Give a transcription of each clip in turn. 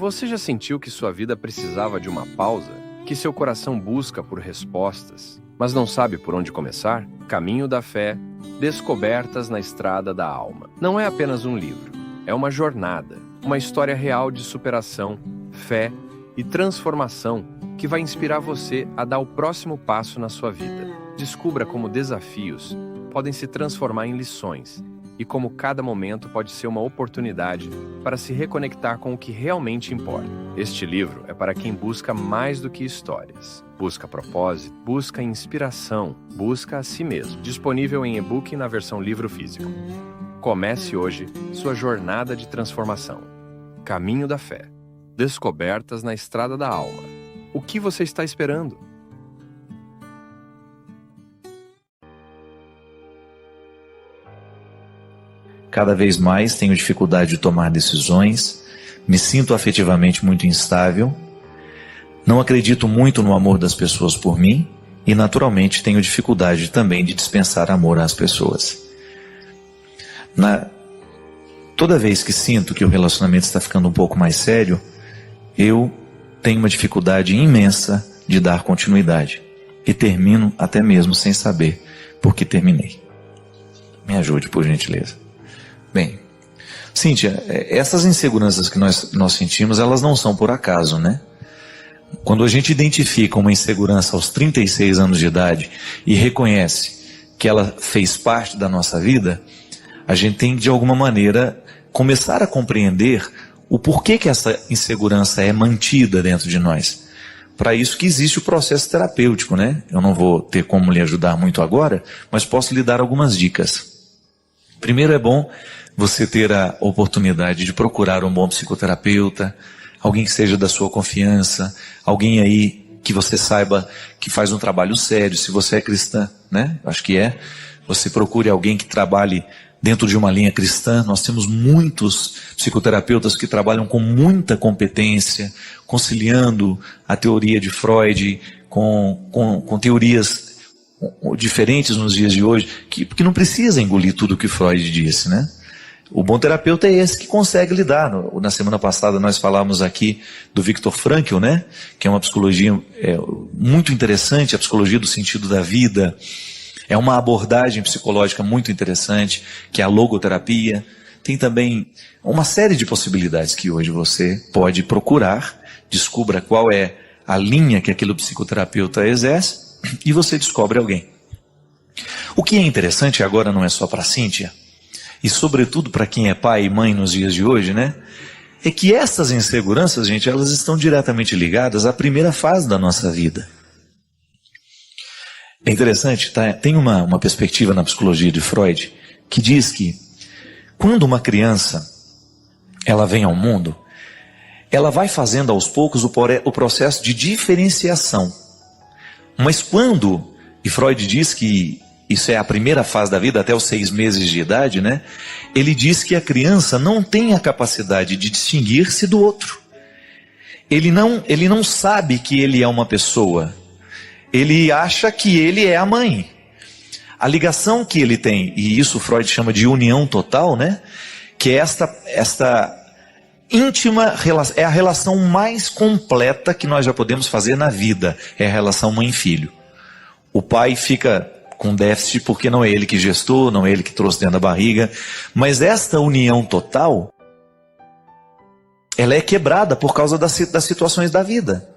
Você já sentiu que sua vida precisava de uma pausa? Que seu coração busca por respostas, mas não sabe por onde começar? Caminho da Fé, Descobertas na Estrada da Alma. Não é apenas um livro, é uma jornada, uma história real de superação, fé e transformação que vai inspirar você a dar o próximo passo na sua vida. Descubra como desafios podem se transformar em lições e como cada momento pode ser uma oportunidade para se reconectar com o que realmente importa. Este livro é para quem busca mais do que histórias. Busca propósito, busca inspiração, busca a si mesmo. Disponível em e-book e na versão livro físico. Comece hoje sua jornada de transformação. Caminho da Fé. Descobertas na Estrada da Alma. O que você está esperando? Cada vez mais tenho dificuldade de tomar decisões, me sinto afetivamente muito instável, não acredito muito no amor das pessoas por mim e, naturalmente, tenho dificuldade também de dispensar amor às pessoas. Toda vez que sinto que o relacionamento está ficando um pouco mais sério, eu tenho uma dificuldade imensa de dar continuidade e termino até mesmo sem saber por que terminei. Me ajude, por gentileza. Bem, Cíntia, essas inseguranças que nós sentimos, elas não são por acaso, né? Quando a gente identifica uma insegurança aos 36 anos de idade e reconhece que ela fez parte da nossa vida, a gente tem de alguma maneira começar a compreender o porquê que essa insegurança é mantida dentro de nós. Para isso que existe o processo terapêutico, né? Eu não vou ter como lhe ajudar muito agora, mas posso lhe dar algumas dicas. Primeiro, é bom você ter a oportunidade de procurar um bom psicoterapeuta, alguém que seja da sua confiança, alguém aí que você saiba que faz um trabalho sério. Se você é cristã, né? Acho que é. Você procure alguém que trabalhe dentro de uma linha cristã. Nós temos muitos psicoterapeutas que trabalham com muita competência, conciliando a teoria de Freud com teorias diferentes nos dias de hoje, porque não precisa engolir tudo o que Freud disse, né? O bom terapeuta é esse que consegue lidar. Na semana passada nós falamos aqui do Viktor Frankl, né? Que é uma psicologia muito interessante, a psicologia do sentido da vida. É uma abordagem psicológica muito interessante, que é a logoterapia. Tem também uma série de possibilidades que hoje você pode procurar, descubra qual é a linha que aquele psicoterapeuta exerce e você descobre alguém. O que é interessante agora não é só para a Cíntia, e sobretudo para quem é pai e mãe nos dias de hoje, né? É que essas inseguranças, gente, elas estão diretamente ligadas à primeira fase da nossa vida. É interessante, tá? Tem uma perspectiva na psicologia de Freud que diz que quando uma criança ela vem ao mundo, ela vai fazendo aos poucos o processo de diferenciação. Mas quando, e Freud diz que isso é a primeira fase da vida, até os 6 meses de idade, né? Ele diz que a criança não tem a capacidade de distinguir-se do outro. Ele não sabe que ele é uma pessoa. Ele acha que ele é a mãe. A ligação que ele tem, e isso Freud chama de união total, né? Que é esta íntima relação, é a relação mais completa que nós já podemos fazer na vida. É a relação mãe-filho. O pai fica com déficit porque não é ele que gestou, não é ele que trouxe dentro da barriga. Mas esta união total, ela é quebrada por causa das situações da vida.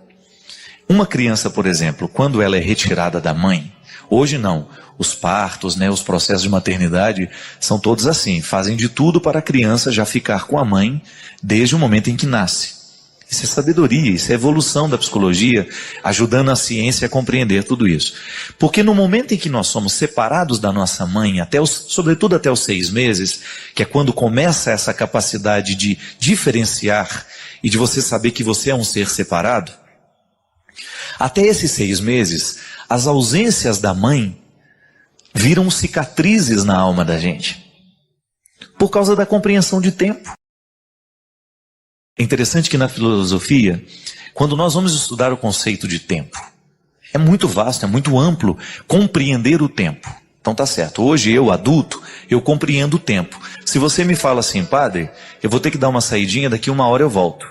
Uma criança, por exemplo, quando ela é retirada da mãe, hoje não, os partos, né, os processos de maternidade são todos assim, fazem de tudo para a criança já ficar com a mãe desde o momento em que nasce. Isso é sabedoria, isso é evolução da psicologia, ajudando a ciência a compreender tudo isso. Porque no momento em que nós somos separados da nossa mãe, sobretudo até os 6 meses, que é quando começa essa capacidade de diferenciar e de você saber que você é um ser separado, até esses 6 meses, as ausências da mãe viram cicatrizes na alma da gente, por causa da compreensão de tempo. É interessante que na filosofia, quando nós vamos estudar o conceito de tempo, é muito vasto, é muito amplo compreender o tempo. Então tá certo, hoje eu, adulto, eu compreendo o tempo. Se você me fala assim, padre, eu vou ter que dar uma saidinha, daqui 1 hora eu volto.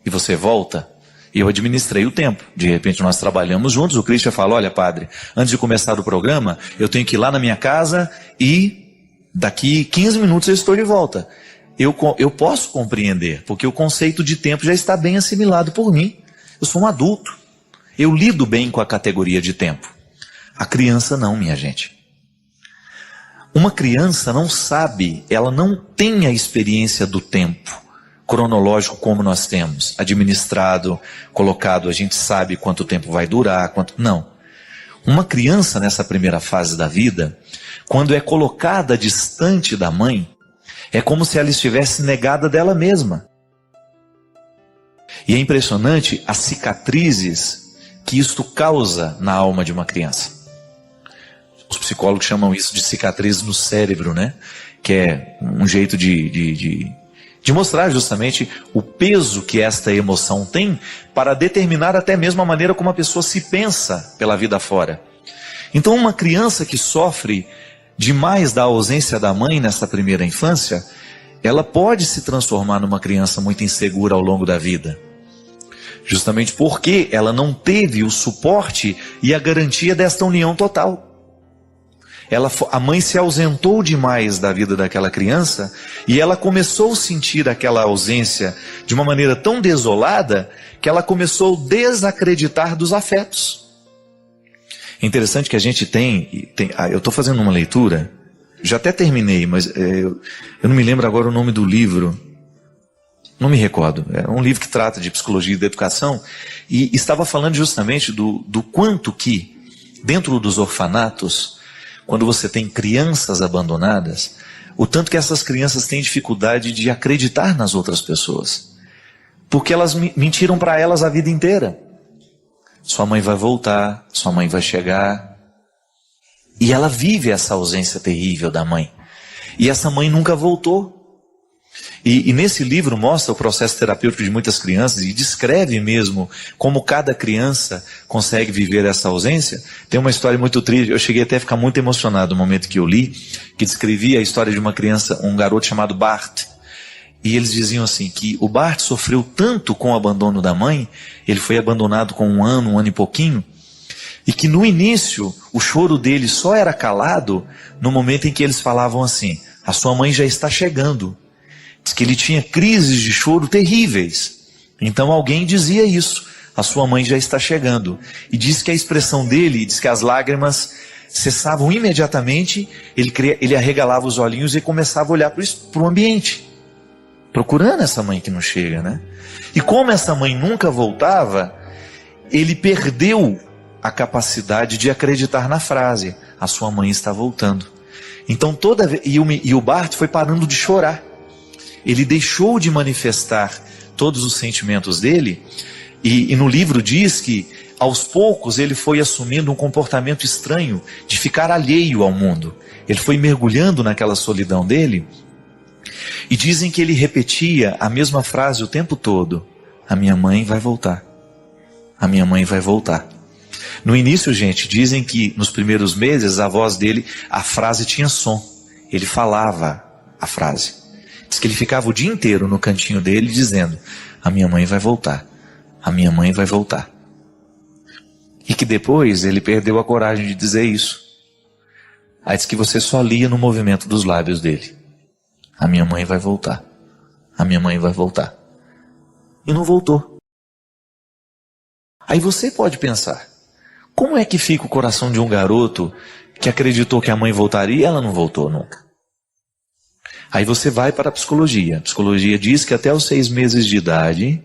e você volta. E eu administrei o tempo. De repente nós trabalhamos juntos, o Christian fala, olha padre, antes de começar o programa, eu tenho que ir lá na minha casa e daqui 15 minutos eu estou de volta. Eu posso compreender, porque o conceito de tempo já está bem assimilado por mim. Eu sou um adulto. Eu lido bem com a categoria de tempo. A criança não, minha gente. Uma criança não sabe, ela não tem a experiência do tempo cronológico como nós temos, administrado, colocado, a gente sabe quanto tempo vai durar, não. Uma criança nessa primeira fase da vida, quando é colocada distante da mãe, é como se ela estivesse negada dela mesma. E é impressionante as cicatrizes que isto causa na alma de uma criança. Os psicólogos chamam isso de cicatrizes no cérebro, né? Que é um jeito de mostrar justamente o peso que esta emoção tem para determinar até mesmo a maneira como a pessoa se pensa pela vida fora. Então uma criança que sofre demais da ausência da mãe nessa primeira infância, ela pode se transformar numa criança muito insegura ao longo da vida. Justamente porque ela não teve o suporte e a garantia desta união total. A mãe se ausentou demais da vida daquela criança e ela começou a sentir aquela ausência de uma maneira tão desolada que ela começou a desacreditar dos afetos. É interessante que a gente eu estou fazendo uma leitura, já até terminei, mas eu não me lembro agora o nome do livro, não me recordo, é um livro que trata de psicologia e da educação e estava falando justamente do quanto que dentro dos orfanatos, quando você tem crianças abandonadas, o tanto que essas crianças têm dificuldade de acreditar nas outras pessoas. Porque elas mentiram para elas a vida inteira. Sua mãe vai voltar, sua mãe vai chegar. E ela vive essa ausência terrível da mãe. E essa mãe nunca voltou. E nesse livro mostra o processo terapêutico de muitas crianças e descreve mesmo como cada criança consegue viver essa ausência. Tem uma história muito triste, eu cheguei até a ficar muito emocionado no momento que eu li, que descrevia a história de uma criança, um garoto chamado Bart. E eles diziam assim, que o Bart sofreu tanto com o abandono da mãe, ele foi abandonado com um ano e pouquinho, e que no início o choro dele só era calado no momento em que eles falavam assim, a sua mãe já está chegando. Diz que ele tinha crises de choro terríveis. Então alguém dizia isso. A sua mãe já está chegando. E diz que a expressão dele, diz que as lágrimas cessavam imediatamente. Ele arregalava os olhinhos e começava a olhar para o ambiente. Procurando essa mãe que não chega, né? E como essa mãe nunca voltava, ele perdeu a capacidade de acreditar na frase. A sua mãe está voltando. Então e o Bart foi parando de chorar. Ele deixou de manifestar todos os sentimentos dele, e no livro diz que, aos poucos, ele foi assumindo um comportamento estranho, de ficar alheio ao mundo. Ele foi mergulhando naquela solidão dele, e dizem que ele repetia a mesma frase o tempo todo, a minha mãe vai voltar, a minha mãe vai voltar. No início, gente, dizem que nos primeiros meses, a voz dele, a frase tinha som, ele falava a frase. Diz que ele ficava o dia inteiro no cantinho dele dizendo, a minha mãe vai voltar, a minha mãe vai voltar. E que depois ele perdeu a coragem de dizer isso. Aí diz que você só lia no movimento dos lábios dele. A minha mãe vai voltar, a minha mãe vai voltar. E não voltou. Aí você pode pensar, como é que fica o coração de um garoto que acreditou que a mãe voltaria e ela não voltou nunca? Aí você vai para a psicologia. A psicologia diz que até os 6 meses de idade,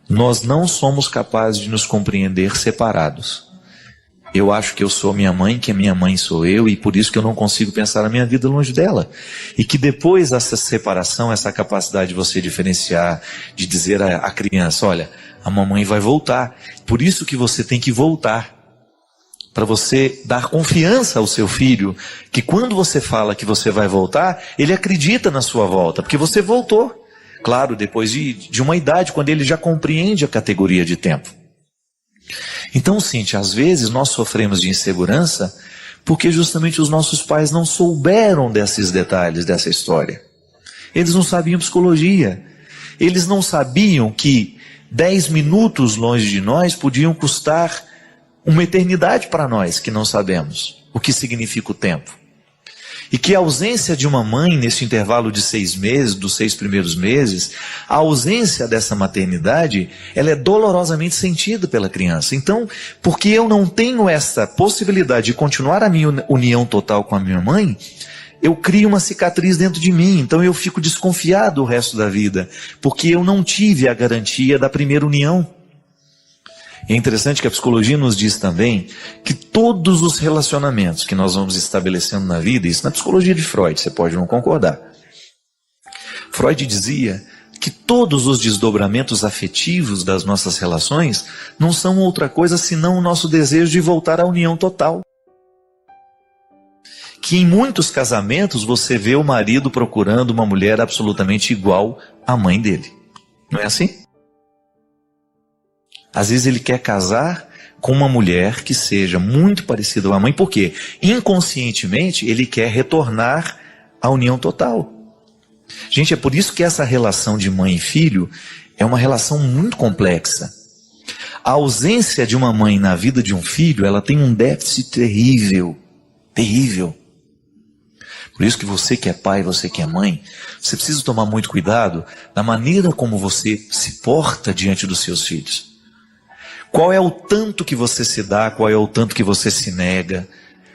nós não somos capazes de nos compreender separados. Eu acho que eu sou minha mãe, que a minha mãe sou eu, e por isso que eu não consigo pensar a minha vida longe dela. E que depois dessa separação, essa capacidade de você diferenciar, de dizer à criança, olha, a mamãe vai voltar. Por isso que você tem que voltar. Para você dar confiança ao seu filho, que quando você fala que você vai voltar, ele acredita na sua volta, porque você voltou. Claro, depois de uma idade, quando ele já compreende a categoria de tempo. Então, Cíntia, às vezes nós sofremos de insegurança, porque justamente os nossos pais não souberam desses detalhes dessa história. Eles não sabiam psicologia. Eles não sabiam que 10 minutos longe de nós podiam custar uma eternidade para nós que não sabemos o que significa o tempo. E que a ausência de uma mãe nesse intervalo de 6 meses, dos 6 primeiros meses, a ausência dessa maternidade, ela é dolorosamente sentida pela criança. Então, porque eu não tenho essa possibilidade de continuar a minha união total com a minha mãe, eu crio uma cicatriz dentro de mim. Então eu fico desconfiado o resto da vida, porque eu não tive a garantia da primeira união. É interessante que a psicologia nos diz também que todos os relacionamentos que nós vamos estabelecendo na vida, isso na psicologia de Freud, você pode não concordar. Freud dizia que todos os desdobramentos afetivos das nossas relações não são outra coisa senão o nosso desejo de voltar à união total. Que em muitos casamentos você vê o marido procurando uma mulher absolutamente igual à mãe dele. Não é assim? Às vezes ele quer casar com uma mulher que seja muito parecida com a mãe, porque inconscientemente ele quer retornar à união total. Gente, é por isso que essa relação de mãe e filho é uma relação muito complexa. A ausência de uma mãe na vida de um filho, ela tem um déficit terrível, terrível. Por isso que você que é pai, você que é mãe, você precisa tomar muito cuidado na maneira como você se porta diante dos seus filhos. Qual é o tanto que você se dá, qual é o tanto que você se nega.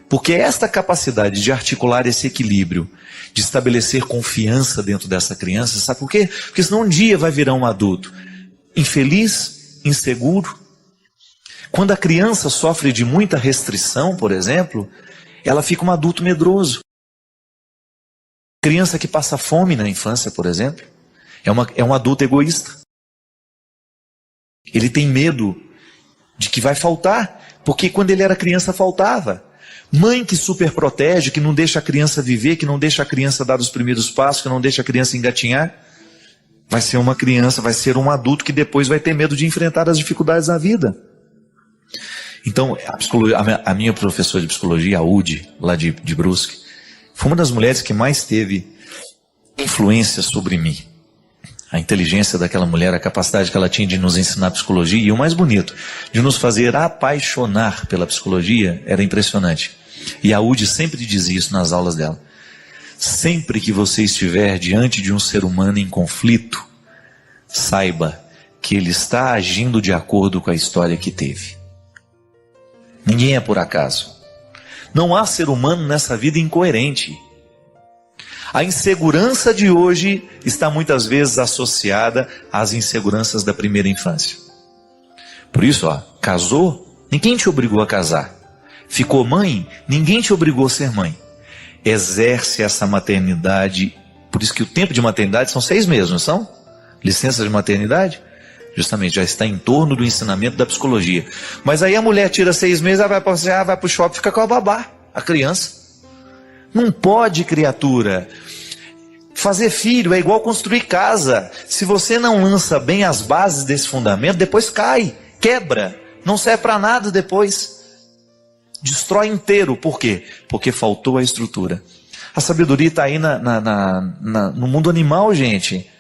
Porque esta capacidade de articular esse equilíbrio, de estabelecer confiança dentro dessa criança, sabe por quê? Porque senão um dia vai virar um adulto infeliz, inseguro. Quando a criança sofre de muita restrição, por exemplo, ela fica um adulto medroso. Criança que passa fome na infância, por exemplo, é um adulto egoísta. Ele tem medo de que vai faltar, porque quando ele era criança faltava. Mãe que super protege, que não deixa a criança viver, que não deixa a criança dar os primeiros passos, que não deixa a criança engatinhar, vai ser uma criança, vai ser um adulto que depois vai ter medo de enfrentar as dificuldades da vida. Então, a minha professora de psicologia, a Udi, lá de Brusque, foi uma das mulheres que mais teve influência sobre mim. A inteligência daquela mulher, a capacidade que ela tinha de nos ensinar psicologia, e o mais bonito, de nos fazer apaixonar pela psicologia, era impressionante. E a Udi sempre dizia isso nas aulas dela. Sempre que você estiver diante de um ser humano em conflito, saiba que ele está agindo de acordo com a história que teve. Ninguém é por acaso. Não há ser humano nessa vida incoerente. A insegurança de hoje está muitas vezes associada às inseguranças da primeira infância. Por isso, casou, ninguém te obrigou a casar. Ficou mãe, ninguém te obrigou a ser mãe. Exerce essa maternidade, por isso que o tempo de maternidade são 6 meses, não são? Licença de maternidade? Justamente, já está em torno do ensinamento da psicologia. Mas aí a mulher tira 6 meses, ela vai passear, vai para o shopping, fica com a babá, a criança. Não pode, criatura. Fazer filho é igual construir casa. Se você não lança bem as bases desse fundamento, depois cai, quebra, não serve para nada depois. Destrói inteiro. Por quê? Porque faltou a estrutura. A sabedoria está aí no mundo animal, gente.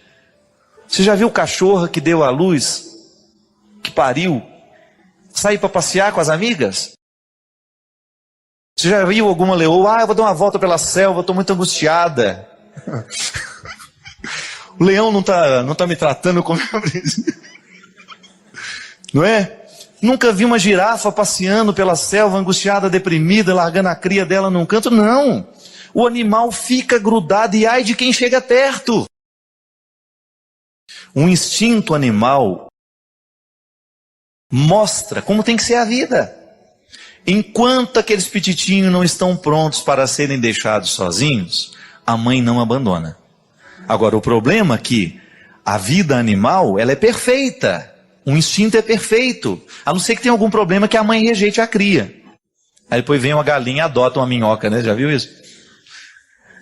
Você já viu cachorra que deu à luz, que pariu, sair para passear com as amigas? Você já viu alguma leoa? Eu vou dar uma volta pela selva, estou muito angustiada. O leão não tá me tratando como eu preciso. Não é? Nunca vi uma girafa passeando pela selva, angustiada, deprimida, largando a cria dela num canto. Não. O animal fica grudado e ai de quem chega perto. O instinto animal mostra como tem que ser a vida. Enquanto aqueles pititinhos não estão prontos para serem deixados sozinhos, a mãe não abandona. Agora, o problema é que a vida animal, ela é perfeita. O instinto é perfeito. A não ser que tenha algum problema que a mãe rejeite a cria. Aí depois vem uma galinha e adota uma minhoca, né? Já viu isso?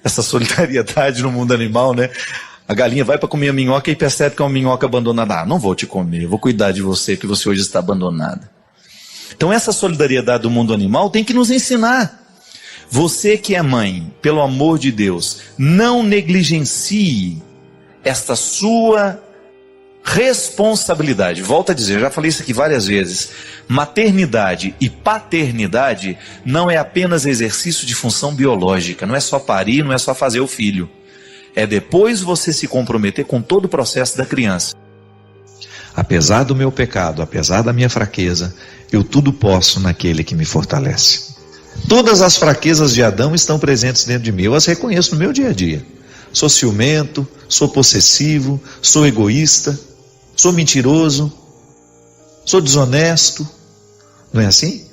Essa solidariedade no mundo animal, né? A galinha vai para comer a minhoca e percebe que é uma minhoca abandonada. Não vou te comer, eu vou cuidar de você, porque você hoje está abandonada. Então essa solidariedade do mundo animal tem que nos ensinar. Você que é mãe, pelo amor de Deus, não negligencie esta sua responsabilidade. Volto a dizer, eu já falei isso aqui várias vezes. Maternidade e paternidade não é apenas exercício de função biológica, não é só parir, não é só fazer o filho. É depois você se comprometer com todo o processo da criança. Apesar do meu pecado, apesar da minha fraqueza, eu tudo posso naquele que me fortalece. Todas as fraquezas de Adão estão presentes dentro de mim, eu as reconheço no meu dia a dia. Sou ciumento, sou possessivo, sou egoísta, sou mentiroso, sou desonesto. Não é assim?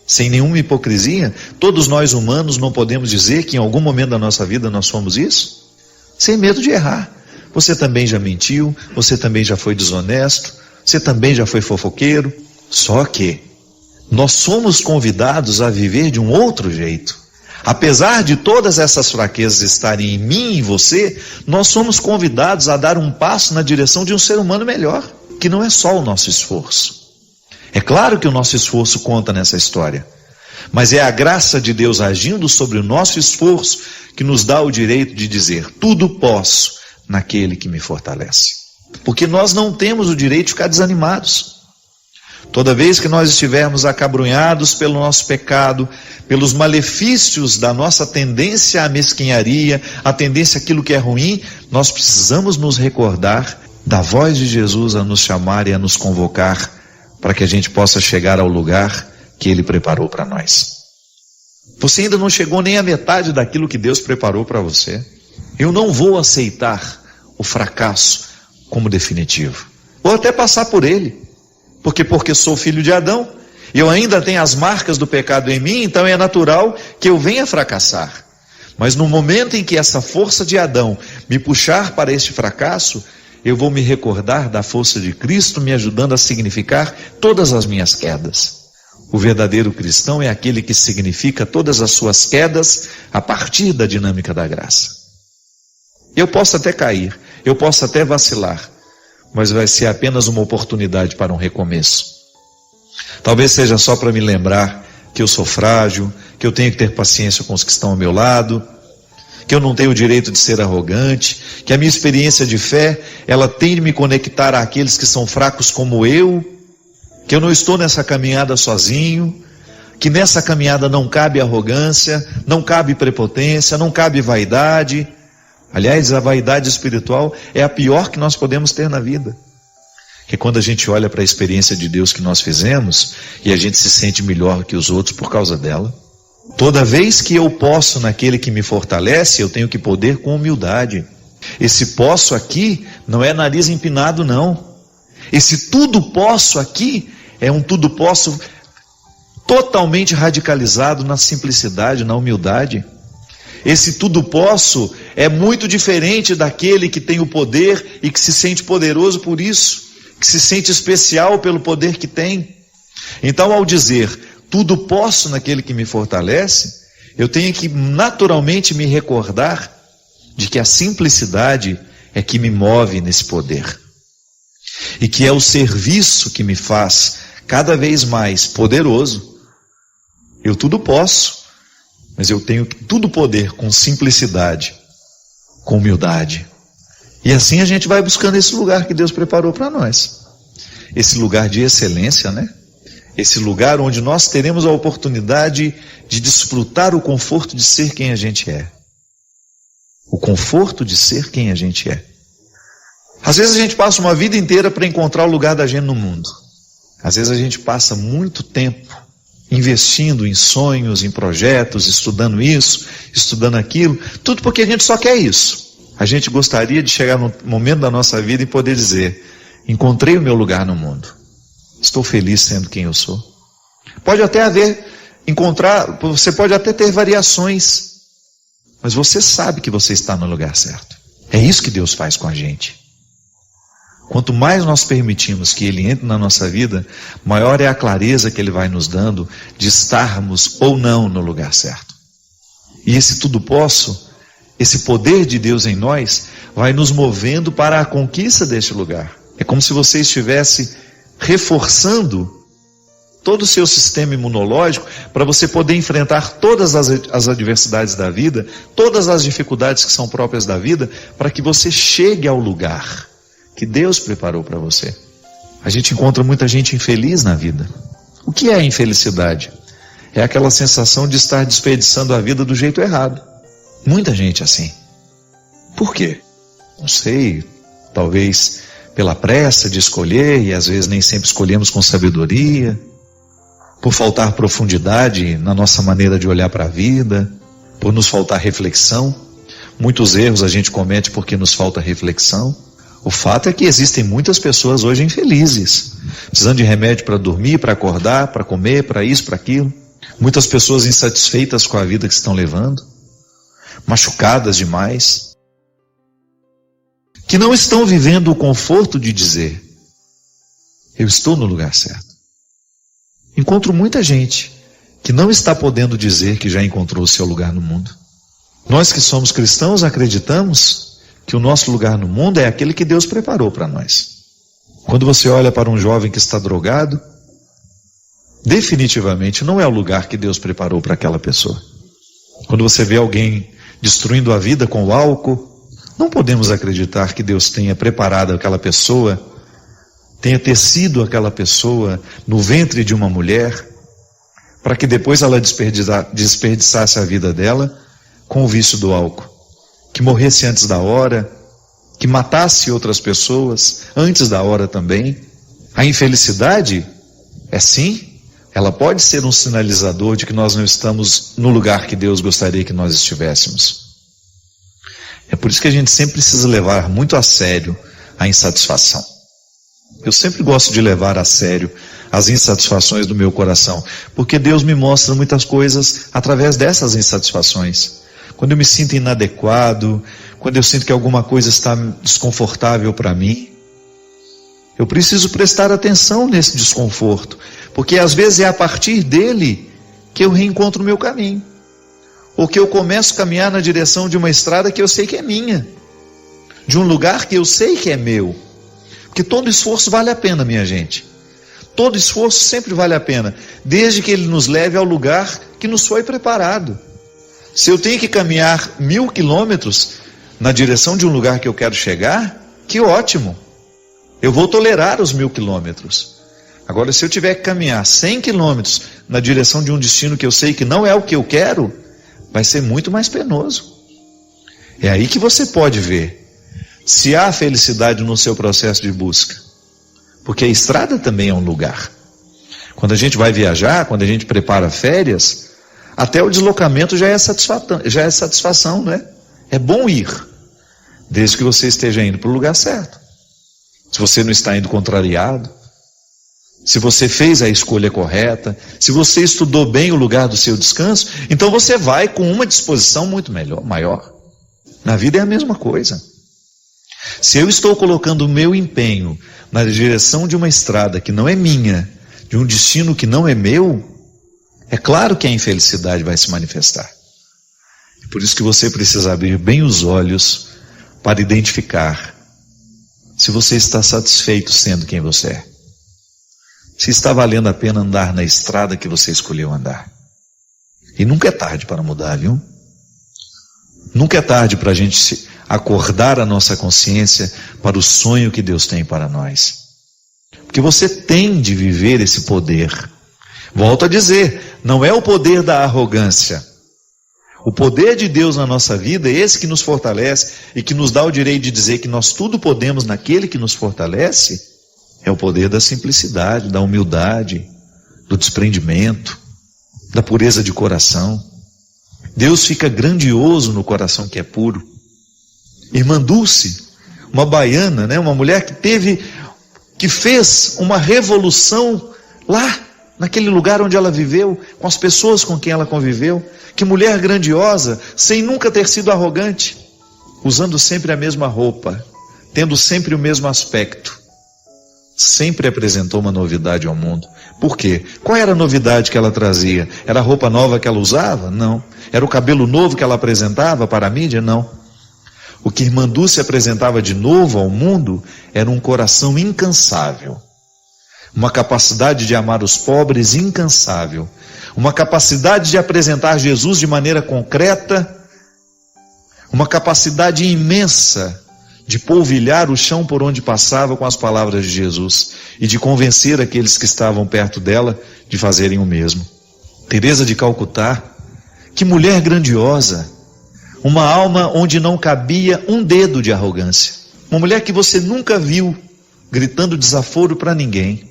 Sem nenhuma hipocrisia, todos nós humanos não podemos dizer que em algum momento da nossa vida nós somos isso? Sem medo de errar. Você também já mentiu, você também já foi desonesto, você também já foi fofoqueiro. Só que nós somos convidados a viver de um outro jeito. Apesar de todas essas fraquezas estarem em mim e em você, nós somos convidados a dar um passo na direção de um ser humano melhor, que não é só o nosso esforço. É claro que o nosso esforço conta nessa história, mas é a graça de Deus agindo sobre o nosso esforço que nos dá o direito de dizer: tudo posso naquele que me fortalece. Porque nós não temos o direito de ficar desanimados. Toda vez que nós estivermos acabrunhados pelo nosso pecado, pelos malefícios da nossa tendência à mesquinharia, a tendência àquilo que é ruim, nós precisamos nos recordar da voz de Jesus a nos chamar e a nos convocar para que a gente possa chegar ao lugar que Ele preparou para nós. Você ainda não chegou nem à metade daquilo que Deus preparou para você. Eu não vou aceitar o fracasso como definitivo. Vou até passar por ele. Porque sou filho de Adão, eu ainda tenho as marcas do pecado em mim, então é natural que eu venha fracassar. Mas no momento em que essa força de Adão me puxar para este fracasso, eu vou me recordar da força de Cristo me ajudando a significar todas as minhas quedas. O verdadeiro cristão é aquele que significa todas as suas quedas a partir da dinâmica da graça. Eu posso até cair, eu posso até vacilar, mas vai ser apenas uma oportunidade para um recomeço. Talvez seja só para me lembrar que eu sou frágil, que eu tenho que ter paciência com os que estão ao meu lado, que eu não tenho o direito de ser arrogante, que a minha experiência de fé, ela tem de me conectar àqueles que são fracos como eu, que eu não estou nessa caminhada sozinho, que nessa caminhada não cabe arrogância, não cabe prepotência, não cabe vaidade. Aliás, a vaidade espiritual é a pior que nós podemos ter na vida. Que quando a gente olha para a experiência de Deus que nós fizemos, e a gente se sente melhor que os outros por causa dela. Toda vez que eu posso naquele que me fortalece, eu tenho que poder com humildade. Esse posso aqui não é nariz empinado, não. Esse tudo posso aqui é um tudo posso totalmente radicalizado na simplicidade, na humildade. Esse tudo posso é muito diferente daquele que tem o poder e que se sente poderoso por isso, que se sente especial pelo poder que tem. Então, ao dizer tudo posso naquele que me fortalece, eu tenho que naturalmente me recordar de que a simplicidade é que me move nesse poder. E que é o serviço que me faz cada vez mais poderoso. Eu tudo posso, mas eu tenho tudo poder com simplicidade, com humildade. E assim a gente vai buscando esse lugar que Deus preparou para nós. Esse lugar de excelência, né? Esse lugar onde nós teremos a oportunidade de desfrutar o conforto de ser quem a gente é. O conforto de ser quem a gente é. Às vezes a gente passa uma vida inteira para encontrar o lugar da gente no mundo. Às vezes a gente passa muito tempo investindo em sonhos, em projetos, estudando isso, estudando aquilo, tudo porque a gente só quer isso. A gente gostaria de chegar no momento da nossa vida e poder dizer: encontrei o meu lugar no mundo. Estou feliz sendo quem eu sou. Pode até você pode até ter variações, mas você sabe que você está no lugar certo. É isso que Deus faz com a gente. Quanto mais nós permitimos que Ele entre na nossa vida, maior é a clareza que Ele vai nos dando de estarmos ou não no lugar certo. E esse tudo posso, esse poder de Deus em nós, vai nos movendo para a conquista deste lugar. É como se você estivesse reforçando todo o seu sistema imunológico para você poder enfrentar todas as adversidades da vida, todas as dificuldades que são próprias da vida, para que você chegue ao lugar que Deus preparou para você. A gente encontra muita gente infeliz na vida. O que é a infelicidade? É aquela sensação de estar desperdiçando a vida do jeito errado. Muita gente assim. Por quê? Não sei, talvez pela pressa de escolher, e às vezes nem sempre escolhemos com sabedoria, por faltar profundidade na nossa maneira de olhar para a vida, por nos faltar reflexão. Muitos erros a gente comete porque nos falta reflexão. O fato é que existem muitas pessoas hoje infelizes, precisando de remédio para dormir, para acordar, para comer, para isso, para aquilo. Muitas pessoas insatisfeitas com a vida que estão levando, machucadas demais, que não estão vivendo o conforto de dizer: eu estou no lugar certo. Encontro muita gente que não está podendo dizer que já encontrou o seu lugar no mundo. Nós que somos cristãos acreditamos que o nosso lugar no mundo é aquele que Deus preparou para nós. Quando você olha para um jovem que está drogado, definitivamente não é o lugar que Deus preparou para aquela pessoa. Quando você vê alguém destruindo a vida com o álcool, não podemos acreditar que Deus tenha preparado aquela pessoa, tenha tecido aquela pessoa no ventre de uma mulher, para que depois ela desperdiçasse a vida dela com o vício do álcool, que morresse antes da hora, que matasse outras pessoas antes da hora também. A infelicidade é sim, ela pode ser um sinalizador de que nós não estamos no lugar que Deus gostaria que nós estivéssemos. É por isso que a gente sempre precisa levar muito a sério a insatisfação. Eu sempre gosto de levar a sério as insatisfações do meu coração, porque Deus me mostra muitas coisas através dessas insatisfações. Quando eu me sinto inadequado, quando eu sinto que alguma coisa está desconfortável para mim, eu preciso prestar atenção nesse desconforto, porque às vezes é a partir dele que eu reencontro o meu caminho, ou que eu começo a caminhar na direção de uma estrada que eu sei que é minha, de um lugar que eu sei que é meu, porque todo esforço vale a pena, minha gente. Todo esforço sempre vale a pena, desde que ele nos leve ao lugar que nos foi preparado. Se eu tenho que caminhar 1000 quilômetros na direção de um lugar que eu quero chegar, que ótimo, eu vou tolerar os 1000 quilômetros. Agora, se eu tiver que caminhar 100 quilômetros na direção de um destino que eu sei que não é o que eu quero, vai ser muito mais penoso. É aí que você pode ver se há felicidade no seu processo de busca, porque a estrada também é um lugar. Quando a gente vai viajar, quando a gente prepara férias, até o deslocamento já é satisfação, não é? É bom ir, desde que você esteja indo para o lugar certo. Se você não está indo contrariado, se você fez a escolha correta, se você estudou bem o lugar do seu descanso, então você vai com uma disposição muito maior. Na vida é a mesma coisa. Se eu estou colocando o meu empenho na direção de uma estrada que não é minha, de um destino que não é meu, é claro que a infelicidade vai se manifestar. Por isso que você precisa abrir bem os olhos para identificar se você está satisfeito sendo quem você é. Se está valendo a pena andar na estrada que você escolheu andar. E nunca é tarde para mudar, viu? Nunca é tarde para a gente acordar a nossa consciência para o sonho que Deus tem para nós. Porque você tem de viver esse poder. Volto a dizer, não é o poder da arrogância. O poder de Deus na nossa vida é esse que nos fortalece e que nos dá o direito de dizer que nós tudo podemos naquele que nos fortalece. É o poder da simplicidade, da humildade, do desprendimento, da pureza de coração. Deus fica grandioso no coração que é puro. Irmã Dulce, uma baiana, né, uma mulher que fez uma revolução lá, naquele lugar onde ela viveu, com as pessoas com quem ela conviveu. Que mulher grandiosa, sem nunca ter sido arrogante, usando sempre a mesma roupa, tendo sempre o mesmo aspecto. Sempre apresentou uma novidade ao mundo. Por quê? Qual era a novidade que ela trazia? Era a roupa nova que ela usava? Não. Era o cabelo novo que ela apresentava para a mídia? Não. O que Irmã Dulce apresentava de novo ao mundo era um coração incansável, uma capacidade de amar os pobres incansável, uma capacidade de apresentar Jesus de maneira concreta, uma capacidade imensa de polvilhar o chão por onde passava com as palavras de Jesus e de convencer aqueles que estavam perto dela de fazerem o mesmo. Teresa de Calcutá, que mulher grandiosa, uma alma onde não cabia um dedo de arrogância, uma mulher que você nunca viu gritando desaforo para ninguém.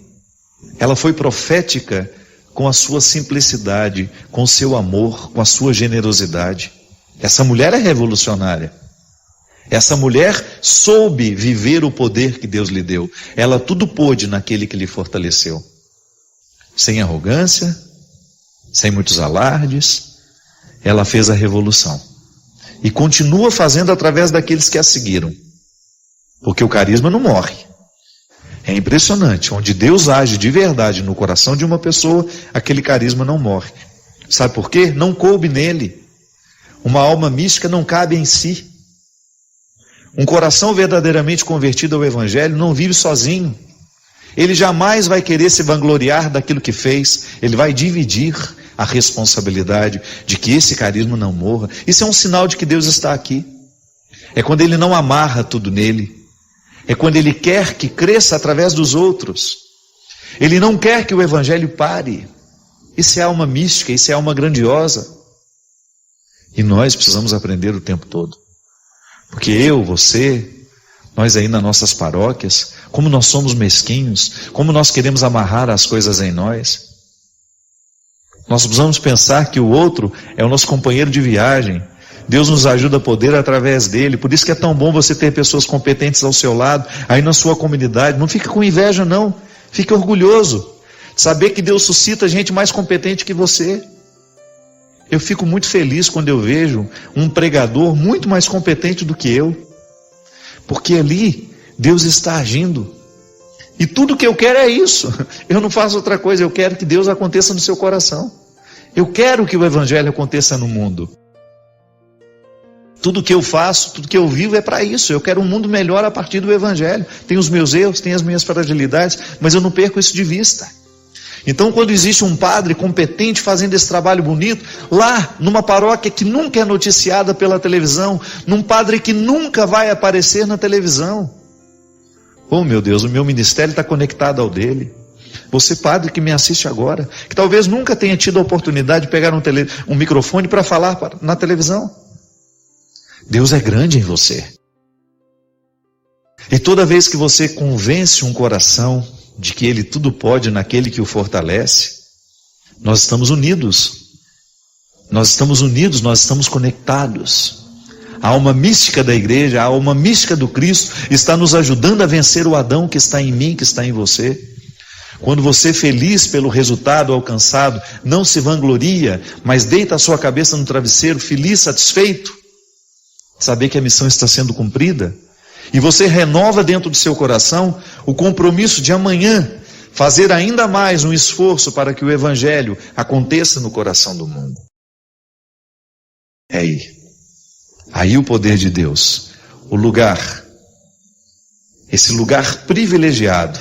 Ela foi profética com a sua simplicidade, com o seu amor, com a sua generosidade. Essa mulher é revolucionária. Essa mulher soube viver o poder que Deus lhe deu. Ela tudo pôde naquele que lhe fortaleceu. Sem arrogância, sem muitos alardes, ela fez a revolução. E continua fazendo através daqueles que a seguiram. Porque o carisma não morre. É impressionante, onde Deus age de verdade no coração de uma pessoa, aquele carisma não morre. Sabe por quê? Não coube nele. Uma alma mística não cabe em si. Um coração verdadeiramente convertido ao Evangelho não vive sozinho. Ele jamais vai querer se vangloriar daquilo que fez. Ele vai dividir a responsabilidade de que esse carisma não morra. Isso é um sinal de que Deus está aqui. É quando Ele não amarra tudo nele. É quando Ele quer que cresça através dos outros. Ele não quer que o Evangelho pare. Isso é alma mística, isso é alma grandiosa. E nós precisamos aprender o tempo todo. Porque eu, você, nós aí nas nossas paróquias, como nós somos mesquinhos, como nós queremos amarrar as coisas em nós. Nós precisamos pensar que o outro é o nosso companheiro de viagem. Deus nos ajuda a poder através dele. Por isso que é tão bom você ter pessoas competentes ao seu lado, aí na sua comunidade. Não fique com inveja não, fique orgulhoso. Saber que Deus suscita gente mais competente que você. Eu fico muito feliz quando eu vejo um pregador muito mais competente do que eu. Porque ali Deus está agindo. E tudo que eu quero é isso. Eu não faço outra coisa, eu quero que Deus aconteça no seu coração. Eu quero que o Evangelho aconteça no mundo. Tudo que eu faço, tudo que eu vivo é para isso. Eu quero um mundo melhor a partir do Evangelho. Tem os meus erros, tem as minhas fragilidades, mas eu não perco isso de vista. Então, quando existe um padre competente fazendo esse trabalho bonito, lá numa paróquia que nunca é noticiada pela televisão, num padre que nunca vai aparecer na televisão. Oh meu Deus, o meu ministério está conectado ao dele. Você padre que me assiste agora, que talvez nunca tenha tido a oportunidade de pegar um microfone para falar na televisão. Deus é grande em você. E toda vez que você convence um coração de que ele tudo pode naquele que o fortalece, nós estamos unidos. Nós estamos unidos, nós estamos conectados. A alma mística da igreja, a alma mística do Cristo está nos ajudando a vencer o Adão que está em mim, que está em você. Quando você, feliz pelo resultado alcançado, não se vangloria, mas deita a sua cabeça no travesseiro, feliz, satisfeito, saber que a missão está sendo cumprida, e você renova dentro do seu coração o compromisso de amanhã fazer ainda mais um esforço para que o Evangelho aconteça no coração do mundo. É aí o poder de Deus, o lugar, esse lugar privilegiado,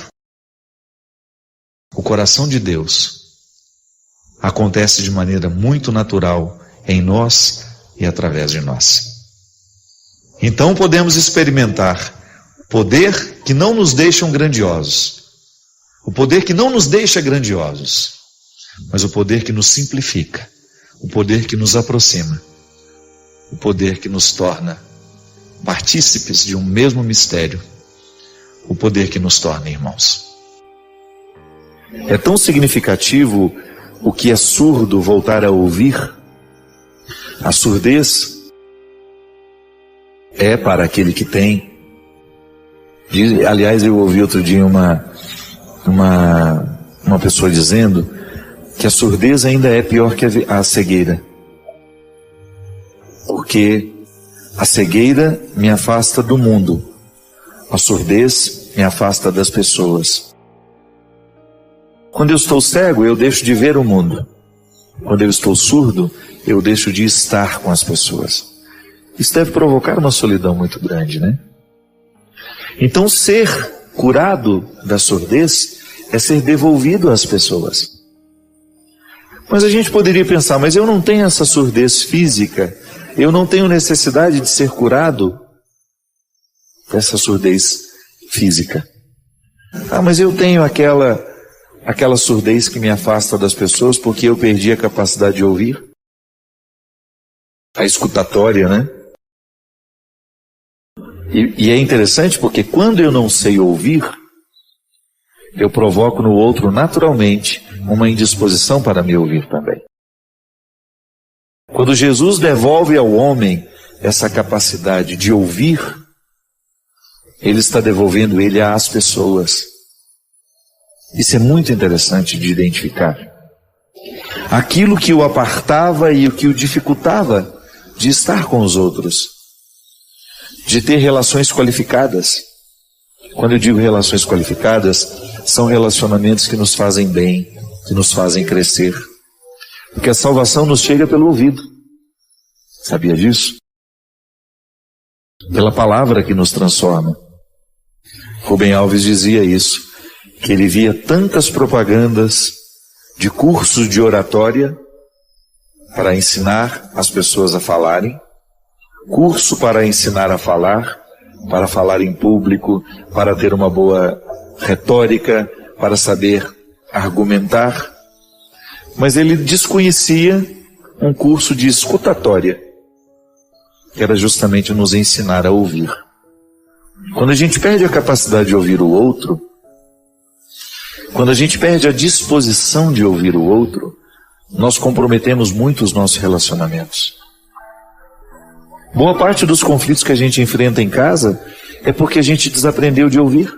o coração de Deus, acontece de maneira muito natural em nós e através de nós. Então podemos experimentar o poder que não nos deixam grandiosos, o poder que não nos deixa grandiosos, mas o poder que nos simplifica, o poder que nos aproxima, o poder que nos torna partícipes de um mesmo mistério, o poder que nos torna irmãos. É tão significativo o que é surdo voltar a ouvir. A surdez é para aquele que tem. Aliás, eu ouvi outro dia uma pessoa dizendo que a surdez ainda é pior que a cegueira. Porque a cegueira me afasta do mundo, a surdez me afasta das pessoas. Quando eu estou cego, eu deixo de ver o mundo. Quando eu estou surdo, eu deixo de estar com as pessoas. Isso deve provocar uma solidão muito grande, né? Então, ser curado da surdez é ser devolvido às pessoas. Mas a gente poderia pensar, mas eu não tenho essa surdez física, eu não tenho necessidade de ser curado. essa surdez física. Ah, mas eu tenho aquela surdez que me afasta das pessoas porque eu perdi a capacidade de ouvir. A escutatória, né? E é interessante porque quando eu não sei ouvir, eu provoco no outro naturalmente uma indisposição para me ouvir também. Quando Jesus devolve ao homem essa capacidade de ouvir, Ele está devolvendo ele às pessoas. Isso é muito interessante de identificar. Aquilo que o apartava e o que o dificultava de estar com os outros, de ter relações qualificadas. Quando eu digo relações qualificadas, são relacionamentos que nos fazem bem, que nos fazem crescer. Porque a salvação nos chega pelo ouvido. Sabia disso? Pela palavra que nos transforma. Rubem Alves dizia isso, que ele via tantas propagandas de cursos de oratória para ensinar as pessoas a falarem, curso para ensinar a falar, para falar em público, para ter uma boa retórica, para saber argumentar, mas ele desconhecia um curso de escutatória, que era justamente nos ensinar a ouvir. Quando a gente perde a capacidade de ouvir o outro, quando a gente perde a disposição de ouvir o outro, nós comprometemos muito os nossos relacionamentos. Boa parte dos conflitos que a gente enfrenta em casa é porque a gente desaprendeu de ouvir.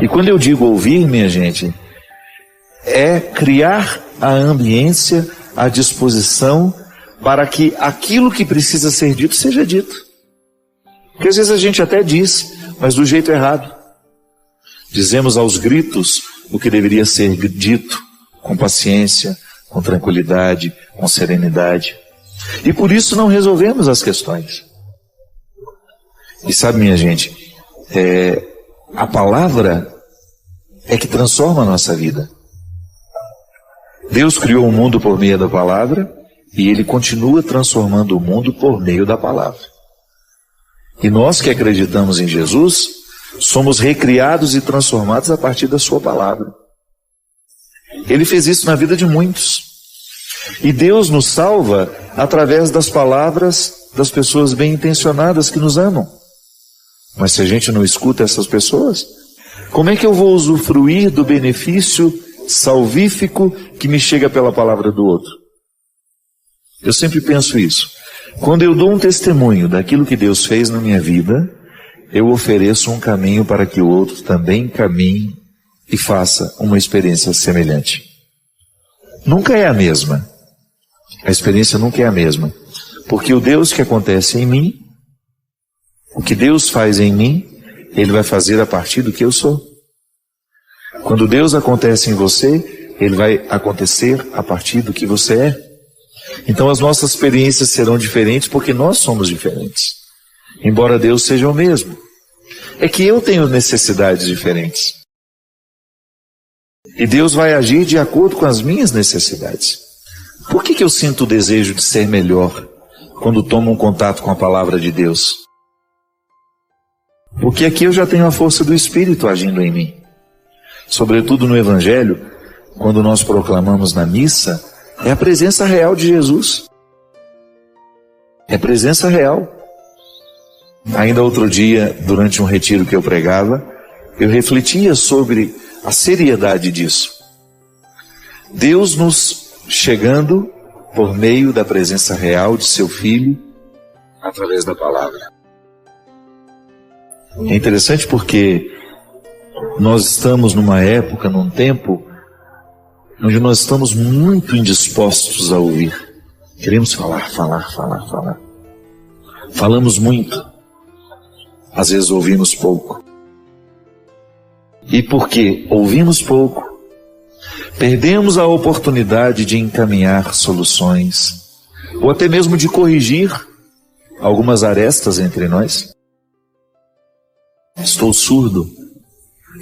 E quando eu digo ouvir, minha gente, é criar a ambiência, a disposição para que aquilo que precisa ser dito seja dito. Porque às vezes a gente até diz, mas do jeito errado. Dizemos aos gritos o que deveria ser dito, com paciência, com tranquilidade, com serenidade. E por isso não resolvemos as questões. E sabe, minha gente, a palavra é que transforma a nossa vida. Deus criou o mundo por meio da palavra e Ele continua transformando o mundo por meio da palavra. E nós que acreditamos em Jesus, somos recriados e transformados a partir da sua palavra. Ele fez isso na vida de muitos. E Deus nos salva através das palavras das pessoas bem intencionadas que nos amam. Mas se a gente não escuta essas pessoas, como é que eu vou usufruir do benefício salvífico que me chega pela palavra do outro? Eu sempre penso isso. Quando eu dou um testemunho daquilo que Deus fez na minha vida, eu ofereço um caminho para que o outro também caminhe e faça uma experiência semelhante. Nunca é a mesma. A experiência nunca é a mesma. Porque o Deus que acontece em mim, o que Deus faz em mim, Ele vai fazer a partir do que eu sou. Quando Deus acontece em você, Ele vai acontecer a partir do que você é. Então as nossas experiências serão diferentes porque nós somos diferentes. Embora Deus seja o mesmo. É que eu tenho necessidades diferentes. E Deus vai agir de acordo com as minhas necessidades. Por que eu sinto o desejo de ser melhor quando tomo um contato com a palavra de Deus? Porque aqui eu já tenho a força do Espírito agindo em mim. Sobretudo no Evangelho, quando nós proclamamos na missa, é a presença real de Jesus. É a presença real. Ainda outro dia, durante um retiro que eu pregava, eu refletia sobre a seriedade disso. Deus nos chegando por meio da presença real de seu Filho, através da palavra. É interessante porque nós estamos numa época, num tempo, onde nós estamos muito indispostos a ouvir. Queremos falar. Falamos muito. Às vezes ouvimos pouco. E porque ouvimos pouco, perdemos a oportunidade de encaminhar soluções, ou até mesmo de corrigir algumas arestas entre nós. Estou surdo.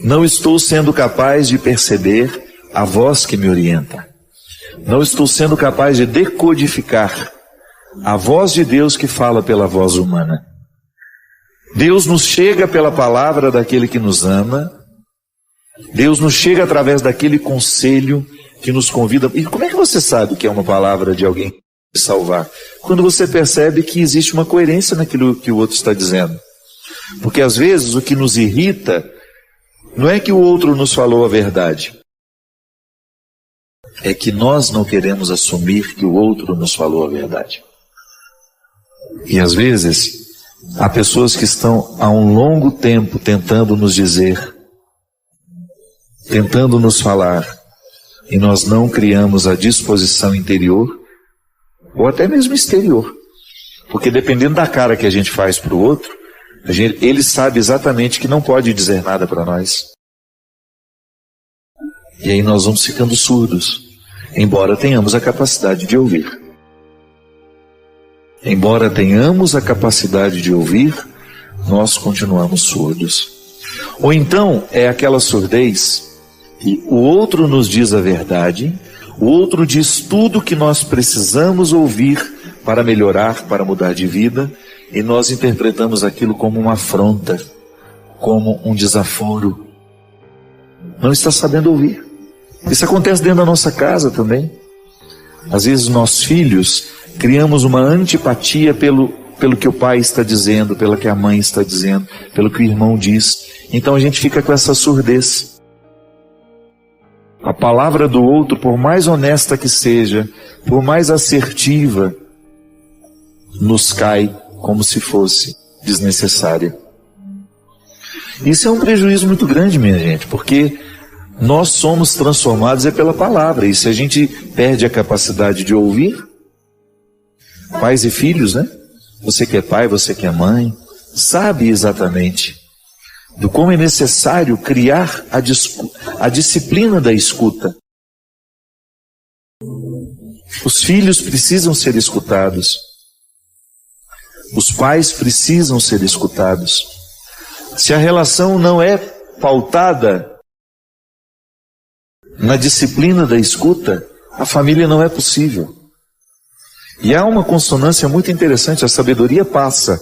Não estou sendo capaz de perceber a voz que me orienta. Não estou sendo capaz de decodificar a voz de Deus que fala pela voz humana. Deus nos chega pela palavra daquele que nos ama. Deus nos chega através daquele conselho que nos convida. E como é que você sabe que é uma palavra de alguém que vai salvar? Quando você percebe que existe uma coerência naquilo que o outro está dizendo. Porque às vezes o que nos irrita não é que o outro nos falou a verdade. É que nós não queremos assumir que o outro nos falou a verdade. E às vezes há pessoas que estão há um longo tempo tentando nos dizer, tentando nos falar, e nós não criamos a disposição interior, ou até mesmo exterior. Porque dependendo da cara que a gente faz para o outro, ele sabe exatamente que não pode dizer nada para nós. E aí nós vamos ficando surdos, embora tenhamos a capacidade de ouvir. Embora tenhamos a capacidade de ouvir, nós continuamos surdos. Ou então é aquela surdez que o outro nos diz a verdade, o outro diz tudo que nós precisamos ouvir para melhorar, para mudar de vida, e nós interpretamos aquilo como uma afronta, como um desaforo. Não está sabendo ouvir. Isso acontece dentro da nossa casa também. Às vezes nós filhos criamos uma antipatia pelo que o pai está dizendo, pelo que a mãe está dizendo, pelo que o irmão diz. Então a gente fica com essa surdez. A palavra do outro, por mais honesta que seja, por mais assertiva, nos cai como se fosse desnecessária. Isso é um prejuízo muito grande, minha gente, porque nós somos transformados pela palavra, e se a gente perde a capacidade de ouvir, pais e filhos, né? Você que é pai, você que é mãe, sabe exatamente do como é necessário criar a disciplina da escuta. Os filhos precisam ser escutados. Os pais precisam ser escutados. Se a relação não é pautada na disciplina da escuta, a família não é possível. E há uma consonância muito interessante. A sabedoria passa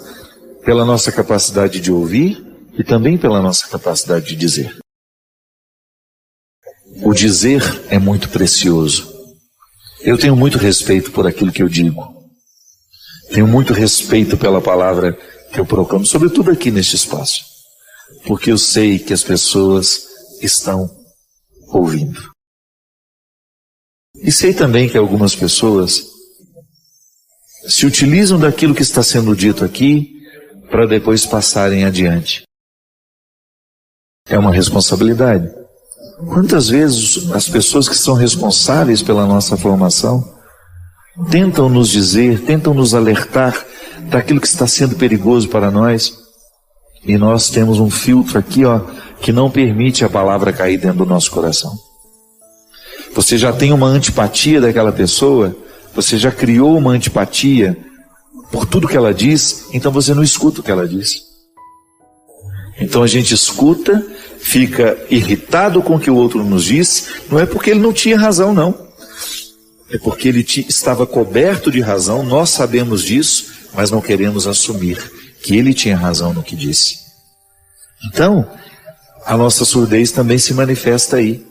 pela nossa capacidade de ouvir e também pela nossa capacidade de dizer. O dizer é muito precioso. Eu tenho muito respeito por aquilo que eu digo. Tenho muito respeito pela palavra que eu proclamo, sobretudo aqui neste espaço. Porque eu sei que as pessoas estão ouvindo. E sei também que algumas pessoas se utilizam daquilo que está sendo dito aqui para depois passarem adiante. É uma responsabilidade. Quantas vezes as pessoas que são responsáveis pela nossa formação tentam nos dizer, tentam nos alertar daquilo que está sendo perigoso para nós, e nós temos um filtro aqui, que não permite a palavra cair dentro do nosso coração. Você já tem uma antipatia daquela pessoa, você já criou uma antipatia por tudo que ela diz, então você não escuta o que ela diz. Então a gente escuta, fica irritado com o que o outro nos diz, não é porque ele não tinha razão, não. É porque ele estava coberto de razão, nós sabemos disso, mas não queremos assumir que ele tinha razão no que disse. Então, a nossa surdez também se manifesta aí.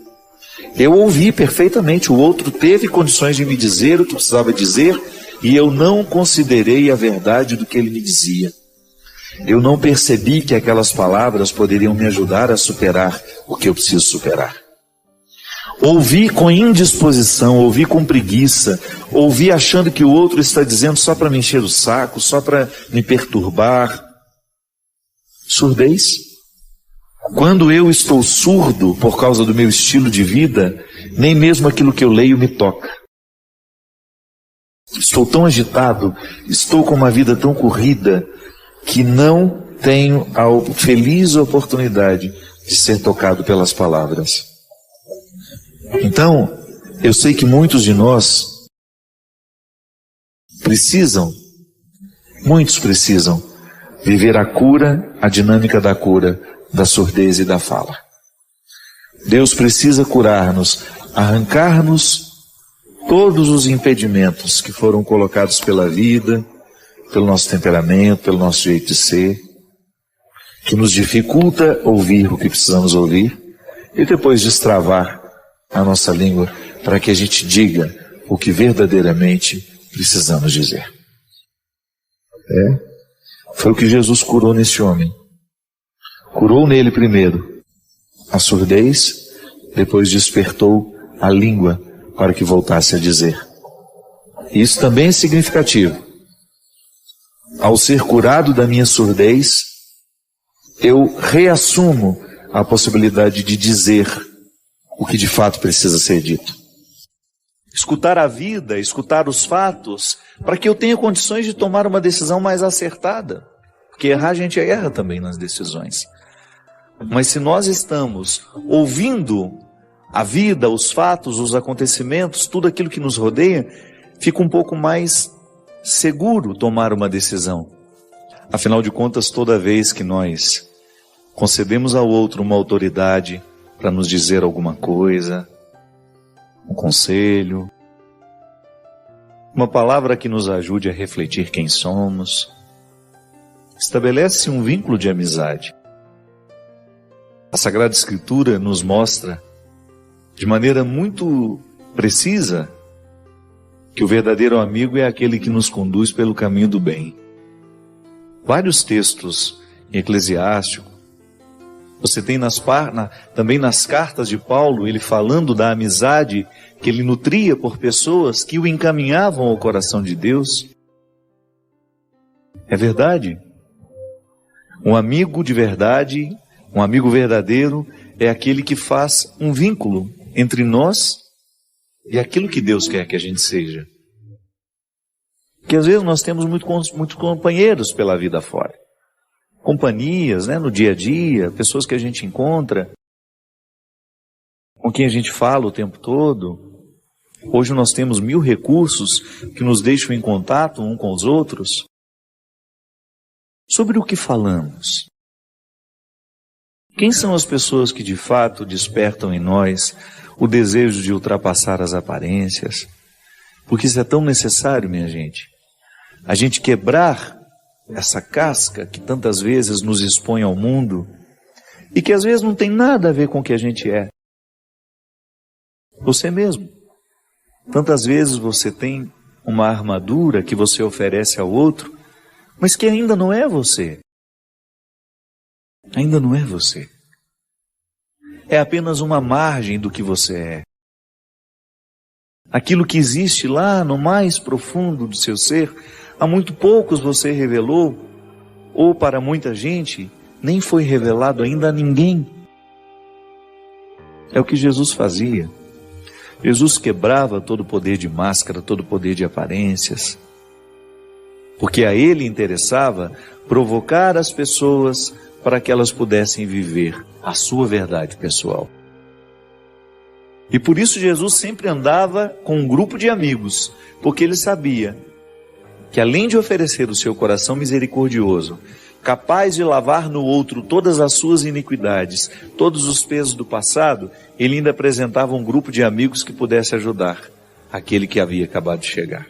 Eu ouvi perfeitamente, o outro teve condições de me dizer o que precisava dizer, e eu não considerei a verdade do que ele me dizia. Eu não percebi que aquelas palavras poderiam me ajudar a superar o que eu preciso superar. Ouvi com indisposição, ouvi com preguiça, ouvi achando que o outro está dizendo só para me encher o saco, só para me perturbar. Surdez. Quando eu estou surdo por causa do meu estilo de vida, nem mesmo aquilo que eu leio me toca. Estou tão agitado, estou com uma vida tão corrida, que não tenho a feliz oportunidade de ser tocado pelas palavras. Então, eu sei que muitos de nós muitos precisam viver a cura, a dinâmica da cura, da surdez e da fala. Deus precisa curar-nos, arrancar-nos todos os impedimentos que foram colocados pela vida, pelo nosso temperamento, pelo nosso jeito de ser, que nos dificulta ouvir o que precisamos ouvir e depois destravar a nossa língua para que a gente diga o que verdadeiramente precisamos dizer. Foi o que Jesus curou nesse homem. Curou nele primeiro a surdez, depois despertou a língua para que voltasse a dizer. Isso também é significativo. Ao ser curado da minha surdez, eu reassumo a possibilidade de dizer o que de fato precisa ser dito. Escutar a vida, escutar os fatos, para que eu tenha condições de tomar uma decisão mais acertada. Porque errar, a gente erra também nas decisões. Mas se nós estamos ouvindo a vida, os fatos, os acontecimentos, tudo aquilo que nos rodeia, fica um pouco mais seguro tomar uma decisão. Afinal de contas, toda vez que nós concedemos ao outro uma autoridade para nos dizer alguma coisa, um conselho, uma palavra que nos ajude a refletir quem somos, estabelece um vínculo de amizade. A Sagrada Escritura nos mostra, de maneira muito precisa, que o verdadeiro amigo é aquele que nos conduz pelo caminho do bem. Vários textos em Eclesiástico, você tem também nas cartas de Paulo, ele falando da amizade que ele nutria por pessoas que o encaminhavam ao coração de Deus. É verdade. Um amigo de verdade, um amigo verdadeiro, é aquele que faz um vínculo entre nós e aquilo que Deus quer que a gente seja. Porque às vezes nós temos muitos companheiros pela vida fora. Companhias, no dia a dia, pessoas que a gente encontra, com quem a gente fala o tempo todo. Hoje nós temos 1000 recursos que nos deixam em contato um com os outros. Sobre o que falamos? Quem são as pessoas que de fato despertam em nós o desejo de ultrapassar as aparências? Porque isso é tão necessário, minha gente. A gente quebrar essa casca que tantas vezes nos expõe ao mundo e que às vezes não tem nada a ver com o que a gente é. Você mesmo. Tantas vezes você tem uma armadura que você oferece ao outro, mas que ainda não é você. Ainda não é você. É apenas uma margem do que você é. Aquilo que existe lá no mais profundo do seu ser, há muito poucos você revelou, ou para muita gente, nem foi revelado ainda a ninguém. É o que Jesus fazia. Jesus quebrava todo o poder de máscara, todo o poder de aparências, porque a ele interessava provocar as pessoas para que elas pudessem viver a sua verdade pessoal. E por isso Jesus sempre andava com um grupo de amigos, porque ele sabia que além de oferecer o seu coração misericordioso, capaz de lavar no outro todas as suas iniquidades, todos os pesos do passado, ele ainda apresentava um grupo de amigos que pudesse ajudar aquele que havia acabado de chegar.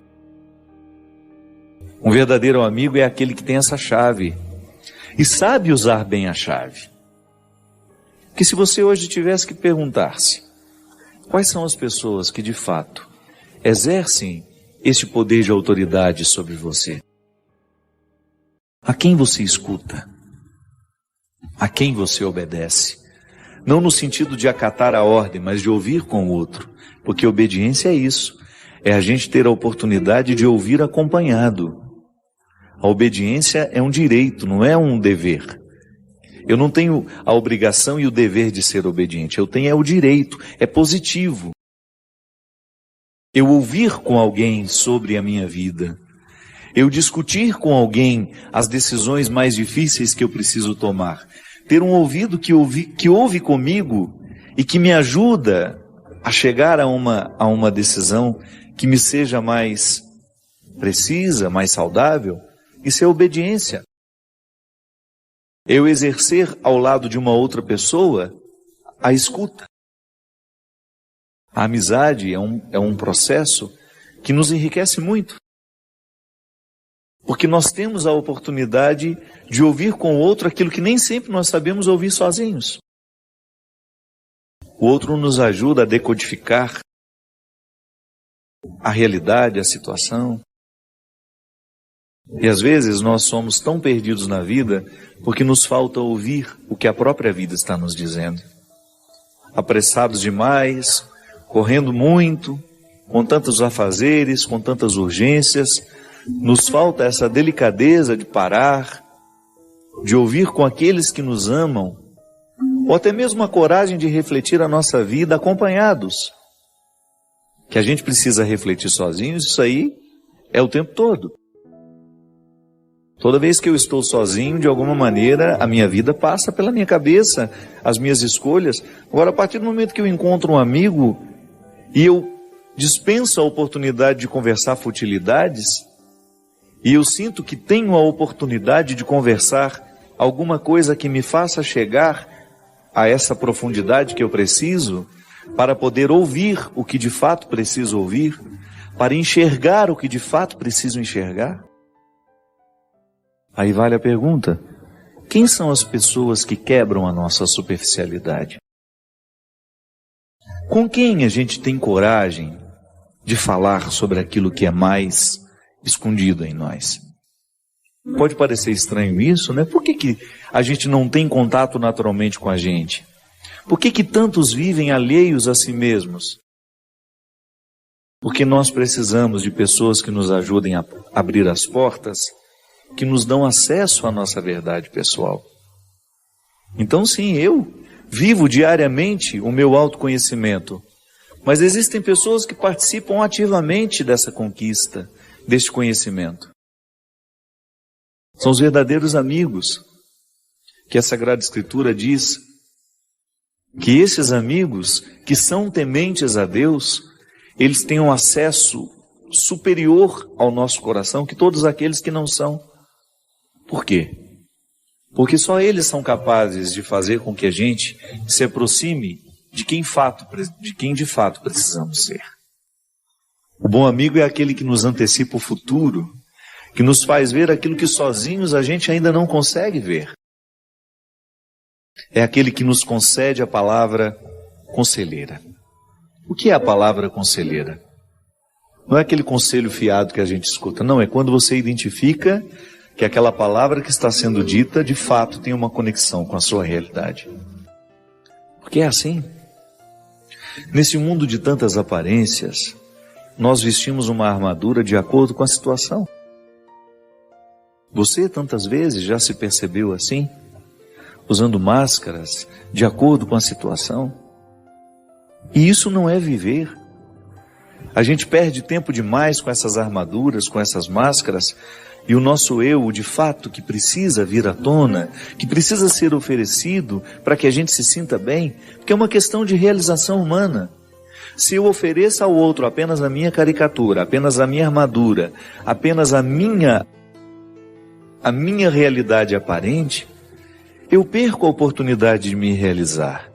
Um verdadeiro amigo é aquele que tem essa chave e sabe usar bem a chave. Que se você hoje tivesse que perguntar-se quais são as pessoas que de fato exercem este poder de autoridade sobre você, a quem você escuta? A quem você obedece? Não no sentido de acatar a ordem, mas de ouvir com o outro. Porque obediência é isso. É a gente ter a oportunidade de ouvir acompanhado. A obediência é um direito, não é um dever. Eu não tenho a obrigação e o dever de ser obediente. Eu tenho o direito, é positivo. Eu ouvir com alguém sobre a minha vida. Eu discutir com alguém as decisões mais difíceis que eu preciso tomar. Ter um ouvido que ouve comigo e que me ajuda a chegar a uma decisão que me seja mais precisa, mais saudável. Isso é obediência. Eu exercer ao lado de uma outra pessoa a escuta. A amizade é um processo que nos enriquece muito. Porque nós temos a oportunidade de ouvir com o outro aquilo que nem sempre nós sabemos ouvir sozinhos. O outro nos ajuda a decodificar a realidade, a situação. E às vezes nós somos tão perdidos na vida porque nos falta ouvir o que a própria vida está nos dizendo. Apressados demais, correndo muito, com tantos afazeres, com tantas urgências, nos falta essa delicadeza de parar, de ouvir com aqueles que nos amam, ou até mesmo a coragem de refletir a nossa vida acompanhados. Que a gente precisa refletir sozinhos, isso aí é o tempo todo. Toda vez que eu estou sozinho, de alguma maneira, a minha vida passa pela minha cabeça, as minhas escolhas. Agora, a partir do momento que eu encontro um amigo e eu dispenso a oportunidade de conversar futilidades, e eu sinto que tenho a oportunidade de conversar alguma coisa que me faça chegar a essa profundidade que eu preciso, para poder ouvir o que de fato preciso ouvir, para enxergar o que de fato preciso enxergar. Aí vale a pergunta: quem são as pessoas que quebram a nossa superficialidade? Com quem a gente tem coragem de falar sobre aquilo que é mais escondido em nós? Pode parecer estranho isso, né? Por que a gente não tem contato naturalmente com a gente? Por que tantos vivem alheios a si mesmos? Porque nós precisamos de pessoas que nos ajudem a abrir as portas, que nos dão acesso à nossa verdade pessoal. Então sim, eu vivo diariamente o meu autoconhecimento, mas existem pessoas que participam ativamente dessa conquista, deste conhecimento. São os verdadeiros amigos, que a Sagrada Escritura diz que esses amigos que são tementes a Deus, eles têm um acesso superior ao nosso coração que todos aqueles que não são. Por quê? Porque só eles são capazes de fazer com que a gente se aproxime de quem de fato precisamos ser. O bom amigo é aquele que nos antecipa o futuro, que nos faz ver aquilo que sozinhos a gente ainda não consegue ver. É aquele que nos concede a palavra conselheira. O que é a palavra conselheira? Não é aquele conselho fiado que a gente escuta, não, é quando você identifica que aquela palavra que está sendo dita, de fato, tem uma conexão com a sua realidade. Porque é assim. Nesse mundo de tantas aparências, nós vestimos uma armadura de acordo com a situação. Você tantas vezes já se percebeu assim? Usando máscaras de acordo com a situação? E isso não é viver. A gente perde tempo demais com essas armaduras, com essas máscaras, e o nosso eu, de fato, que precisa vir à tona, que precisa ser oferecido para que a gente se sinta bem, porque é uma questão de realização humana. Se eu ofereço ao outro apenas a minha caricatura, apenas a minha armadura, apenas a minha realidade aparente, eu perco a oportunidade de me realizar.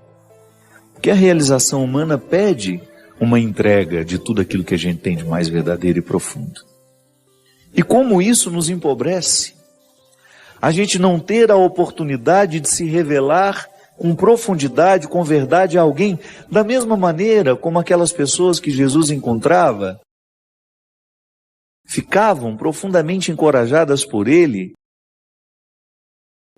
Porque a realização humana pede uma entrega de tudo aquilo que a gente tem de mais verdadeiro e profundo. E como isso nos empobrece? A gente não ter a oportunidade de se revelar com profundidade, com verdade a alguém, da mesma maneira como aquelas pessoas que Jesus encontrava, ficavam profundamente encorajadas por ele.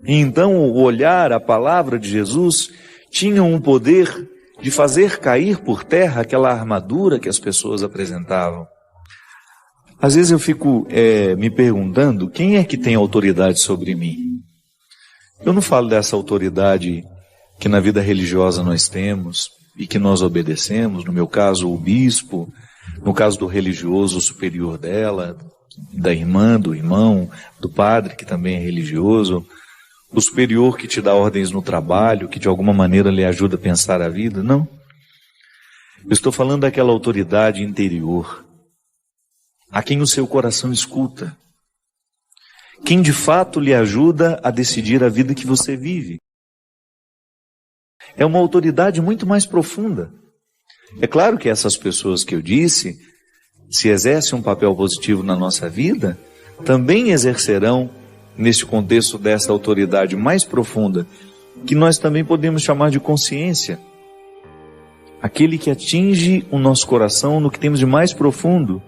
E então o olhar, a palavra de Jesus, tinha um poder de fazer cair por terra aquela armadura que as pessoas apresentavam. Às vezes eu fico me perguntando, quem é que tem autoridade sobre mim? Eu não falo dessa autoridade que na vida religiosa nós temos e que nós obedecemos, no meu caso o bispo, no caso do religioso o superior dela, da irmã, do irmão, do padre que também é religioso, o superior que te dá ordens no trabalho, que de alguma maneira lhe ajuda a pensar a vida. Não. Eu estou falando daquela autoridade interior, a quem o seu coração escuta, quem de fato lhe ajuda a decidir a vida que você vive. É uma autoridade muito mais profunda. É claro que essas pessoas que eu disse, se exercem um papel positivo na nossa vida, também exercerão, neste contexto dessa autoridade mais profunda, que nós também podemos chamar de consciência, aquele que atinge o nosso coração no que temos de mais profundo,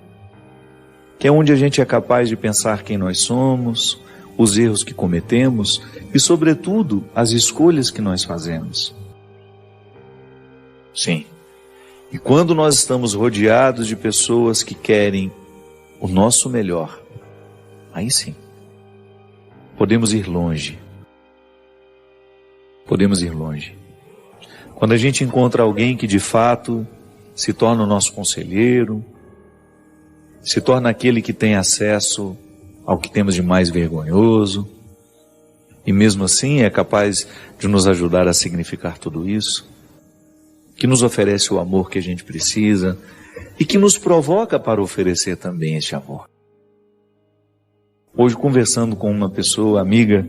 que é onde a gente é capaz de pensar quem nós somos, os erros que cometemos e, sobretudo, as escolhas que nós fazemos. Sim, e quando nós estamos rodeados de pessoas que querem o nosso melhor, aí sim, podemos ir longe. Podemos ir longe. Quando a gente encontra alguém que de fato se torna o nosso conselheiro, se torna aquele que tem acesso ao que temos de mais vergonhoso, e mesmo assim é capaz de nos ajudar a significar tudo isso, que nos oferece o amor que a gente precisa e que nos provoca para oferecer também esse amor. Hoje, conversando com uma pessoa amiga,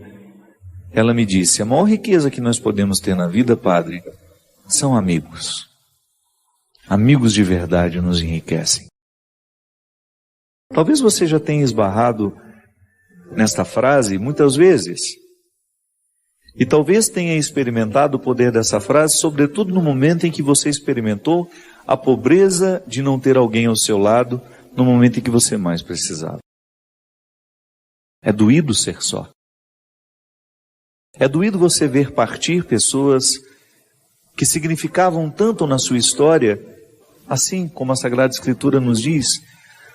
ela me disse: a maior riqueza que nós podemos ter na vida, padre, são amigos. Amigos de verdade nos enriquecem. Talvez você já tenha esbarrado nesta frase muitas vezes. E talvez tenha experimentado o poder dessa frase, sobretudo no momento em que você experimentou a pobreza de não ter alguém ao seu lado no momento em que você mais precisava. É doído ser só. É doído você ver partir pessoas que significavam tanto na sua história, assim como a Sagrada Escritura nos diz,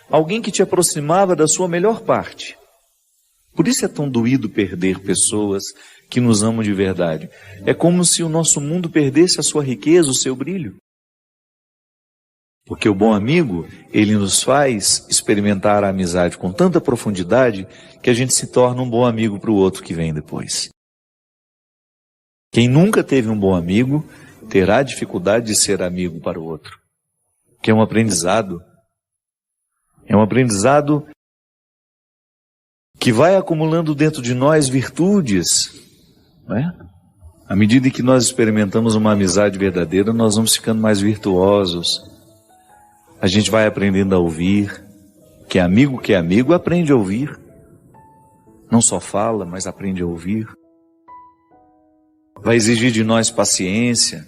alguém que te aproximava da sua melhor parte. Por isso é tão doído perder pessoas que nos amam de verdade. É como se o nosso mundo perdesse a sua riqueza, o seu brilho. Porque o bom amigo, ele nos faz experimentar a amizade com tanta profundidade que a gente se torna um bom amigo para o outro que vem depois. Quem nunca teve um bom amigo terá dificuldade de ser amigo para o outro. Que é um aprendizado. É um aprendizado que vai acumulando dentro de nós virtudes, não é? À medida que nós experimentamos uma amizade verdadeira, nós vamos ficando mais virtuosos. A gente vai aprendendo a ouvir. Que é amigo aprende a ouvir. Não só fala, mas aprende a ouvir. Vai exigir de nós paciência,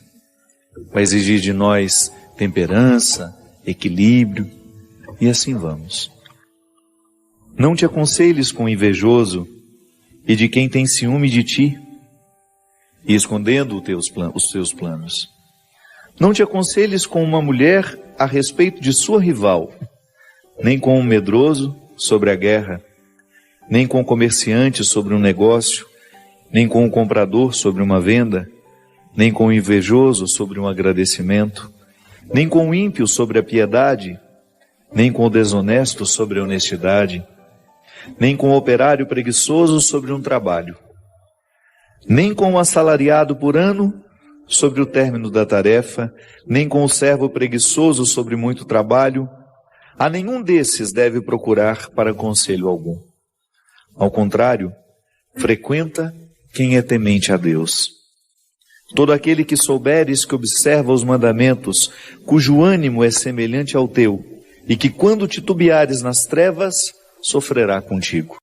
vai exigir de nós temperança, equilíbrio, e assim vamos. Não te aconselhes com o invejoso e de quem tem ciúme de ti, e escondendo os teus planos. Não te aconselhes com uma mulher a respeito de sua rival, nem com um medroso sobre a guerra, nem com um comerciante sobre um negócio, nem com o comprador sobre uma venda, nem com o invejoso sobre um agradecimento, nem com o ímpio sobre a piedade, nem com o desonesto sobre a honestidade, nem com o operário preguiçoso sobre um trabalho, nem com o assalariado por ano sobre o término da tarefa, nem com o servo preguiçoso sobre muito trabalho. A nenhum desses deve procurar para conselho algum. Ao contrário, frequenta quem é temente a Deus. Todo aquele que souberes que observa os mandamentos, cujo ânimo é semelhante ao teu, e que quando titubeares nas trevas, sofrerá contigo.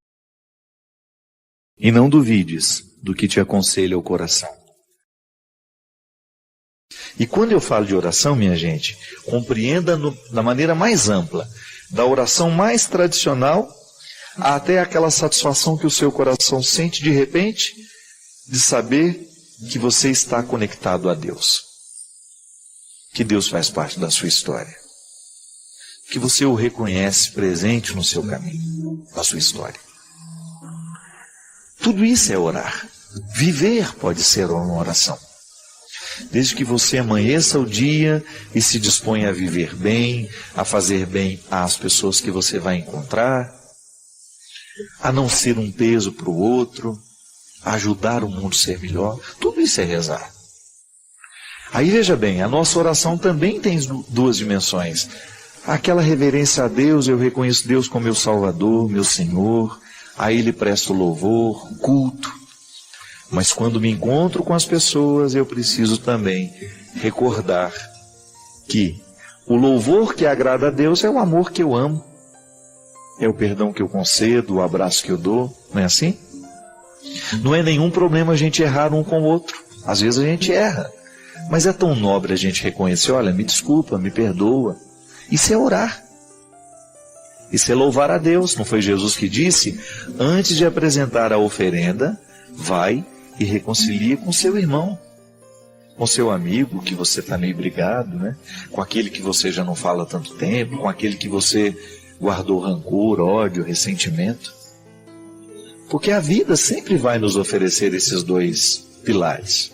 E não duvides do que te aconselha o coração. E quando eu falo de oração, minha gente, compreenda da maneira mais ampla, da oração mais tradicional, até aquela satisfação que o seu coração sente de repente, de saber que você está conectado a Deus. Que Deus faz parte da sua história. Que você o reconhece presente no seu caminho, na sua história. Tudo isso é orar. Viver pode ser uma oração. Desde que você amanheça o dia e se disponha a viver bem, a fazer bem às pessoas que você vai encontrar, a não ser um peso para o outro, a ajudar o mundo a ser melhor. Tudo isso é rezar. Aí veja bem, a nossa oração também tem duas dimensões. Aquela reverência a Deus, eu reconheço Deus como meu Salvador, meu Senhor, a Ele presto louvor, culto. Mas quando me encontro com as pessoas, eu preciso também recordar que o louvor que agrada a Deus é o amor que eu amo. é o perdão que eu concedo, o abraço que eu dou, não é assim? Não é nenhum problema a gente errar um com o outro. Às vezes a gente erra, mas é tão nobre a gente reconhecer, olha, me desculpa, me perdoa. Isso é orar. Isso é louvar a Deus. Não foi Jesus que disse, antes de apresentar a oferenda, vai e reconcilie com seu irmão, com seu amigo que você está meio brigado, né? Com aquele que você já não fala há tanto tempo, com aquele que você guardou rancor, ódio, ressentimento. Porque a vida sempre vai nos oferecer esses dois pilares.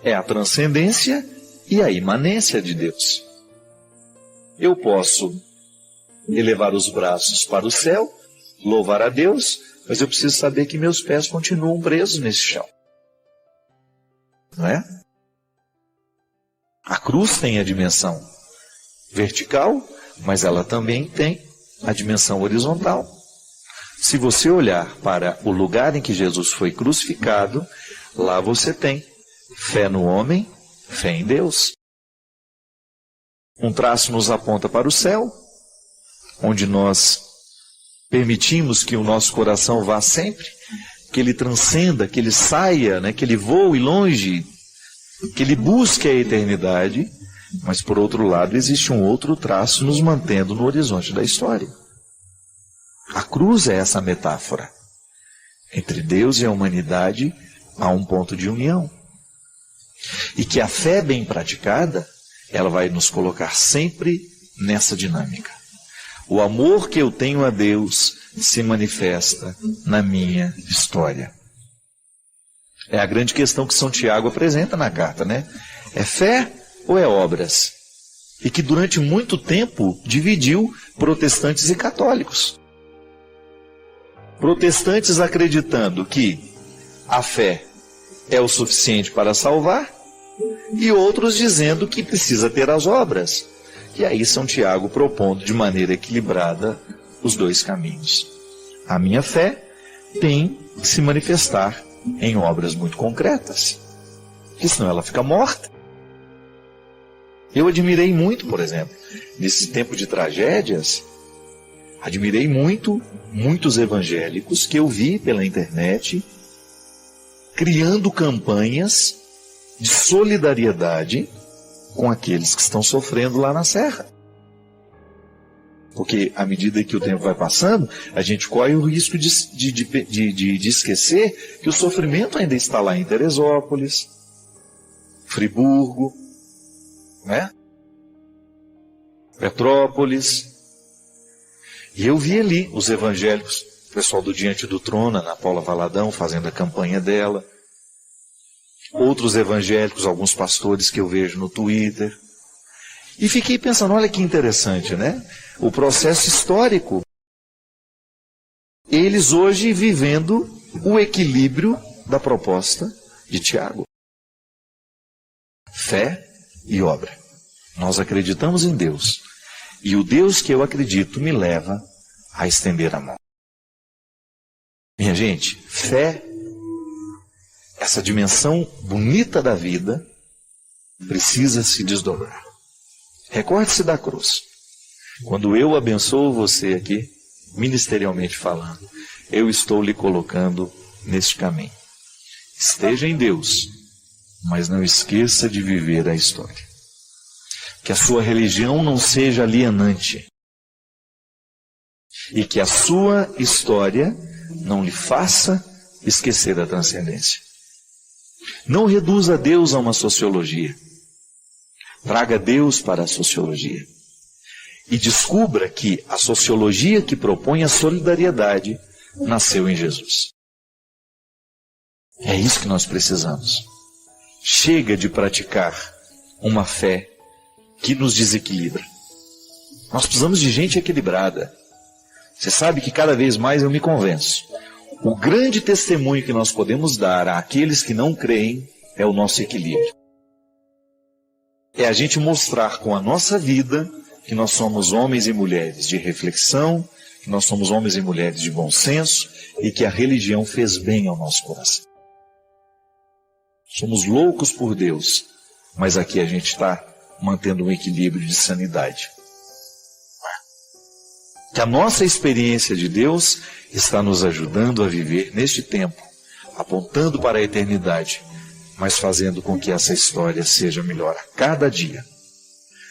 É a transcendência e a imanência de Deus. Eu posso elevar os braços para o céu, louvar a Deus, mas eu preciso saber que meus pés continuam presos nesse chão. Não é? A cruz tem a dimensão vertical, mas ela também tem a dimensão horizontal. Se você olhar para o lugar em que Jesus foi crucificado, lá você tem fé no homem, fé em Deus. Um traço nos aponta para o céu, onde nós permitimos que o nosso coração vá sempre, que ele transcenda, que ele saia, né, que ele voe longe, que ele busque a eternidade, mas por outro lado existe um outro traço nos mantendo no horizonte da história. A cruz é essa metáfora. Entre Deus e a humanidade há um ponto de união. E que a fé bem praticada, ela vai nos colocar sempre nessa dinâmica. O amor que eu tenho a Deus se manifesta na minha história. É a grande questão que São Tiago apresenta na carta, né? É fé ou é obras? E que durante muito tempo dividiu protestantes e católicos. Protestantes acreditando que a fé é o suficiente para salvar, e outros dizendo que precisa ter as obras. E aí São Tiago propondo de maneira equilibrada os dois caminhos. A minha fé tem que se manifestar em obras muito concretas, porque senão ela fica morta. Eu admirei muito, por exemplo, nesse tempo de tragédias, admirei muito muitos evangélicos que eu vi pela internet criando campanhas de solidariedade com aqueles que estão sofrendo lá na serra. Porque à medida que o tempo vai passando, a gente corre o risco de esquecer que o sofrimento ainda está lá em Teresópolis, Friburgo, né? Petrópolis. E eu vi ali os evangélicos, o pessoal do Diante do Trono, Ana Paula Valadão, fazendo a campanha dela. Outros evangélicos, alguns pastores que eu vejo no Twitter. E fiquei pensando, olha que interessante, né? O processo histórico. Eles hoje vivendo o equilíbrio da proposta de Tiago. Fé e obra. Nós acreditamos em Deus. E o Deus que eu acredito me leva a estender a mão. Minha gente, fé, essa dimensão bonita da vida, precisa se desdobrar. Recorde-se da cruz. Quando eu abençoo você aqui, ministerialmente falando, eu estou lhe colocando neste caminho. Esteja em Deus, mas não esqueça de viver a história. Que a sua religião não seja alienante. E que a sua história não lhe faça esquecer a transcendência. Não reduza Deus a uma sociologia. Traga Deus para a sociologia. E descubra que a sociologia que propõe a solidariedade nasceu em Jesus. É isso que nós precisamos. Chega de praticar uma fé que nos desequilibra. Nós precisamos de gente equilibrada. Você sabe que cada vez mais eu me convenço. O grande testemunho que nós podemos dar àqueles que não creem é o nosso equilíbrio. É a gente mostrar com a nossa vida que nós somos homens e mulheres de reflexão, que nós somos homens e mulheres de bom senso e que a religião fez bem ao nosso coração. Somos loucos por Deus, mas aqui a gente está mantendo um equilíbrio de sanidade. que a nossa experiência de Deus está nos ajudando a viver neste tempo, apontando para a eternidade, mas fazendo com que essa história seja melhor a cada dia.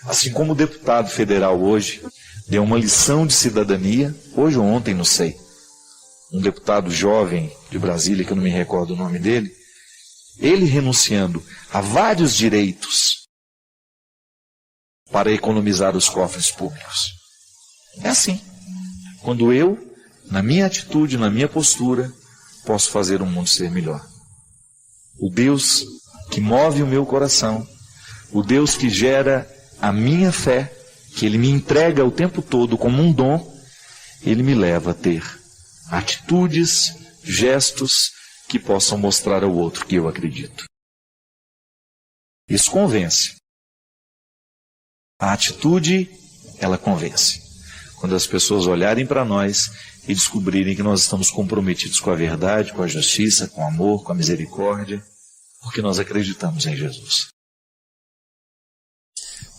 Assim como o deputado federal hoje deu uma lição de cidadania, hoje ou ontem, não sei, um deputado jovem de Brasília, que eu não me recordo o nome dele, ele renunciando a vários direitos para economizar os cofres públicos. É assim. Quando eu, na minha atitude, na minha postura, posso fazer o mundo ser melhor. O Deus que move o meu coração, o Deus que gera a minha fé, que Ele me entrega o tempo todo como um dom, Ele me leva a ter atitudes, gestos que possam mostrar ao outro que eu acredito. Isso convence. A atitude, ela convence. Quando as pessoas olharem para nós e descobrirem que nós estamos comprometidos com a verdade, com a justiça, com o amor, com a misericórdia, porque nós acreditamos em Jesus.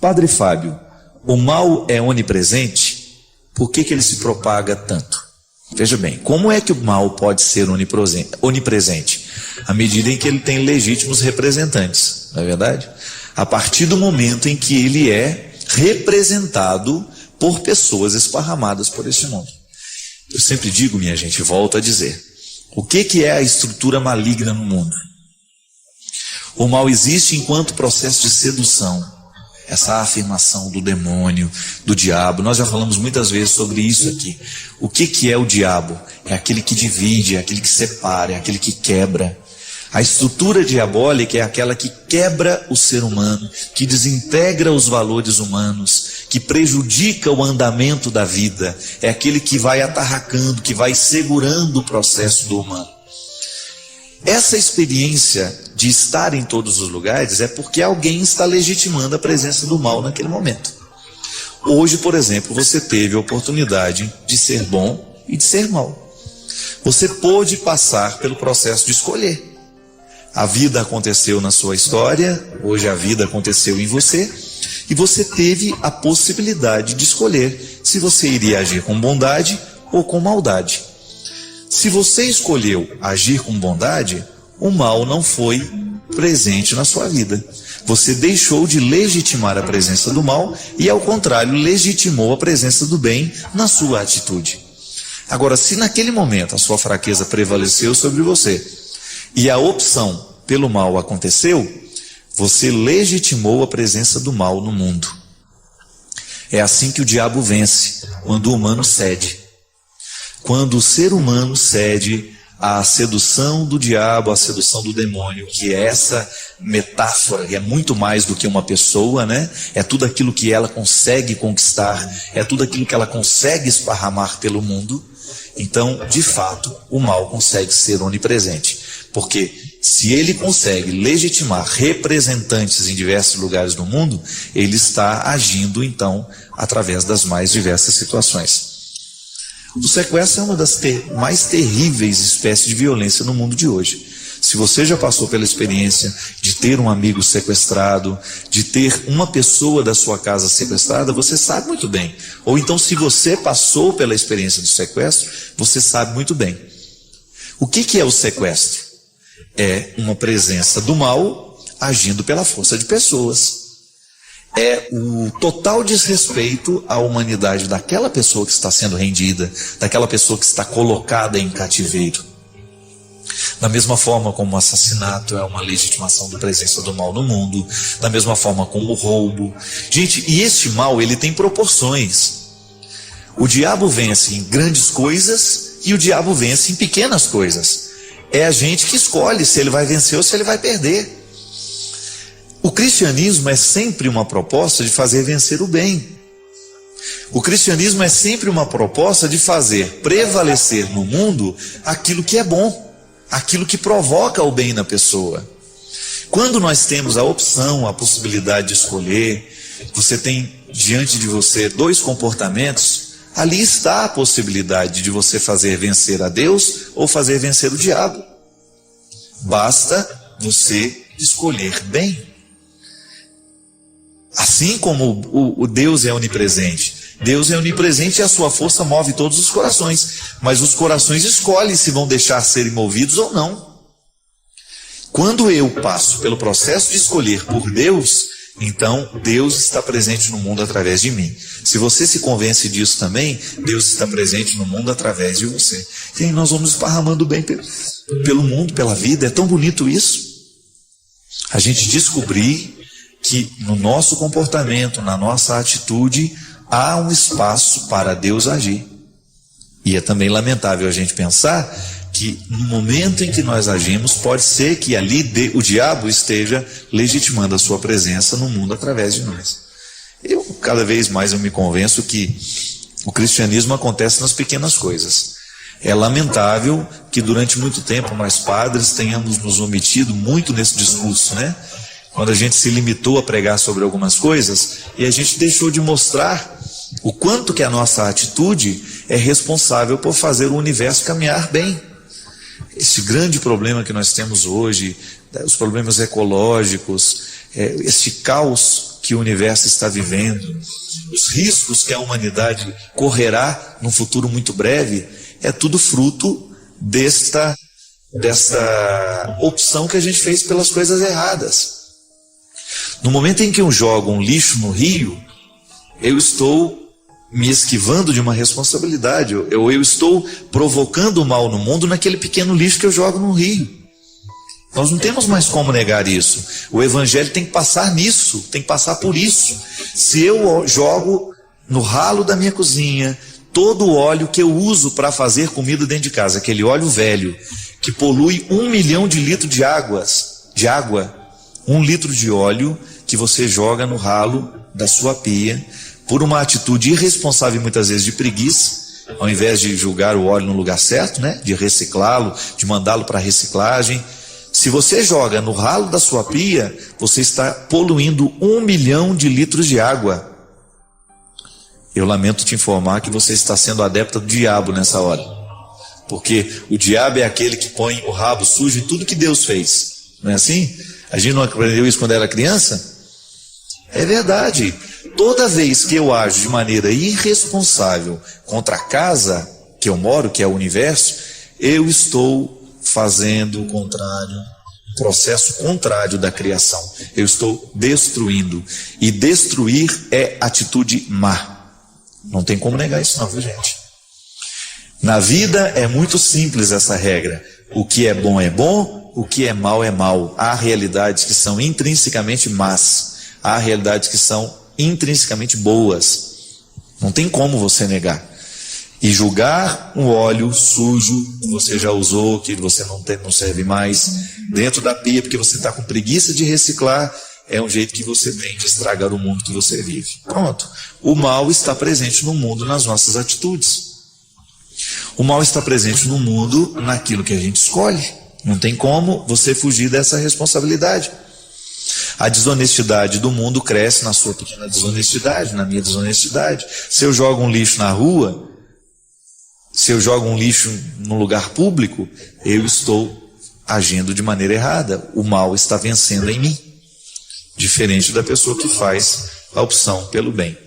Padre Fábio, o mal é onipresente? Por que ele se propaga tanto? Veja bem, como é que o mal pode ser onipresente? À medida em que ele tem legítimos representantes, não é verdade? A partir do momento em que ele é representado por pessoas esparramadas por este mundo. Eu sempre digo, minha gente, volto a dizer, o que é a estrutura maligna no mundo? O mal existe enquanto processo de sedução, essa afirmação do demônio, do diabo. Nós já falamos muitas vezes sobre isso aqui. O que é o diabo? É aquele que divide, é aquele que separa, é aquele que quebra. A estrutura diabólica é aquela que quebra o ser humano, que desintegra os valores humanos, que prejudica o andamento da vida. É aquele que vai atarracando, que vai segurando o processo do humano. Essa experiência de estar em todos os lugares é porque alguém está legitimando a presença do mal naquele momento. Hoje, por exemplo, você teve a oportunidade de ser bom e de ser mal. Você pôde passar pelo processo de escolher. A vida aconteceu na sua história, hoje a vida aconteceu em você, e você teve a possibilidade de escolher se você iria agir com bondade ou com maldade. Se você escolheu agir com bondade, o mal não foi presente na sua vida. Você deixou de legitimar a presença do mal e, ao contrário, legitimou a presença do bem na sua atitude. Agora, se naquele momento a sua fraqueza prevaleceu sobre você, e a opção pelo mal aconteceu, você legitimou a presença do mal no mundo. É assim que o diabo vence, quando o humano cede. Quando o ser humano cede à sedução do diabo, à sedução do demônio, que é essa metáfora, que é muito mais do que uma pessoa, né? É tudo aquilo que ela consegue conquistar, é tudo aquilo que ela consegue esparramar pelo mundo. Então, de fato, o mal consegue ser onipresente. Porque se ele consegue legitimar representantes em diversos lugares do mundo, ele está agindo, então, através das mais diversas situações. O sequestro é uma das mais terríveis espécies de violência no mundo de hoje. Se você já passou pela experiência de ter um amigo sequestrado, de ter uma pessoa da sua casa sequestrada, você sabe muito bem. Ou então, se você passou pela experiência do sequestro, você sabe muito bem. O que é o sequestro? É uma presença do mal agindo pela força de pessoas. É o total desrespeito à humanidade daquela pessoa que está sendo rendida, daquela pessoa que está colocada em cativeiro. Da mesma forma como o assassinato é uma legitimação da presença do mal no mundo, da mesma forma como o roubo. Gente, e este mal, ele tem proporções. O diabo vence em grandes coisas e o diabo vence em pequenas coisas. É a gente que escolhe se ele vai vencer ou se ele vai perder. O cristianismo é sempre uma proposta de fazer vencer o bem. O cristianismo é sempre uma proposta de fazer prevalecer no mundo aquilo que é bom, aquilo que provoca o bem na pessoa. Quando nós temos a opção, a possibilidade de escolher, você tem diante de você dois comportamentos, ali está a possibilidade de você fazer vencer a Deus ou fazer vencer o diabo. Basta você escolher bem. Assim como o Deus é onipresente Deus é onipresente e a sua força move todos os corações, mas os corações escolhem se vão deixar serem movidos ou não. Quando eu passo pelo processo de escolher por Deus, então Deus está presente no mundo através de mim. Se você se convence disso também, Deus está presente no mundo através de você. E aí nós vamos esparramando bem pelo mundo, pela vida. É tão bonito isso. A gente descobrir que no nosso comportamento, na nossa atitude, há um espaço para Deus agir. E é também lamentável a gente pensar que no momento em que nós agimos, pode ser que ali o diabo esteja legitimando a sua presença no mundo através de nós. Cada vez mais eu me convenço que o cristianismo acontece nas pequenas coisas. É lamentável que durante muito tempo nós padres tenhamos nos omitido muito nesse discurso, né? Quando a gente se limitou a pregar sobre algumas coisas e a gente deixou de mostrar o quanto que a nossa atitude é responsável por fazer o universo caminhar bem. Esse grande problema que nós temos hoje, os problemas ecológicos, esse caos que o universo está vivendo, os riscos que a humanidade correrá num futuro muito breve, é tudo fruto desta opção que a gente fez pelas coisas erradas. No momento em que eu jogo um lixo no rio, eu estou me esquivando de uma responsabilidade, eu estou provocando o mal no mundo naquele pequeno lixo que eu jogo no rio. Nós não temos mais como negar isso. O evangelho tem que passar nisso, tem que passar por isso. Se eu jogo no ralo da minha cozinha todo o óleo que eu uso para fazer comida dentro de casa, aquele óleo velho, que polui 1 milhão de litros de água, 1 litro de óleo que você joga no ralo da sua pia, por uma atitude irresponsável e muitas vezes de preguiça, ao invés de jogar o óleo no lugar certo, né, de reciclá-lo, de mandá-lo para reciclagem. Se você joga no ralo da sua pia, você está poluindo 1 milhão de litros de água. Eu lamento te informar que você está sendo adepta do diabo nessa hora. Porque o diabo é aquele que põe o rabo sujo em tudo que Deus fez. Não é assim? A gente não aprendeu isso quando era criança? É verdade. Toda vez que eu ajo de maneira irresponsável contra a casa que eu moro, que é o universo, eu estou fazendo o contrário, o processo contrário da criação. Eu estou destruindo. E destruir é atitude má. Não tem como negar isso não, viu, gente? Na vida é muito simples essa regra. O que é bom, o que é mal é mal. Há realidades que são intrinsecamente más. Há realidades que são intrinsecamente boas. Não tem como você negar. E julgar um óleo sujo que você já usou, que você não serve mais, dentro da pia porque você está com preguiça de reciclar, é um jeito que você tem de estragar o mundo que você vive. Pronto. O mal está presente no mundo nas nossas atitudes. O mal está presente no mundo naquilo que a gente escolhe. Não tem como você fugir dessa responsabilidade. A desonestidade do mundo cresce na sua pequena desonestidade, na minha desonestidade. Se eu jogo um lixo na rua, se eu jogo um lixo num lugar público, eu estou agindo de maneira errada. O mal está vencendo em mim. Diferente da pessoa que faz a opção pelo bem.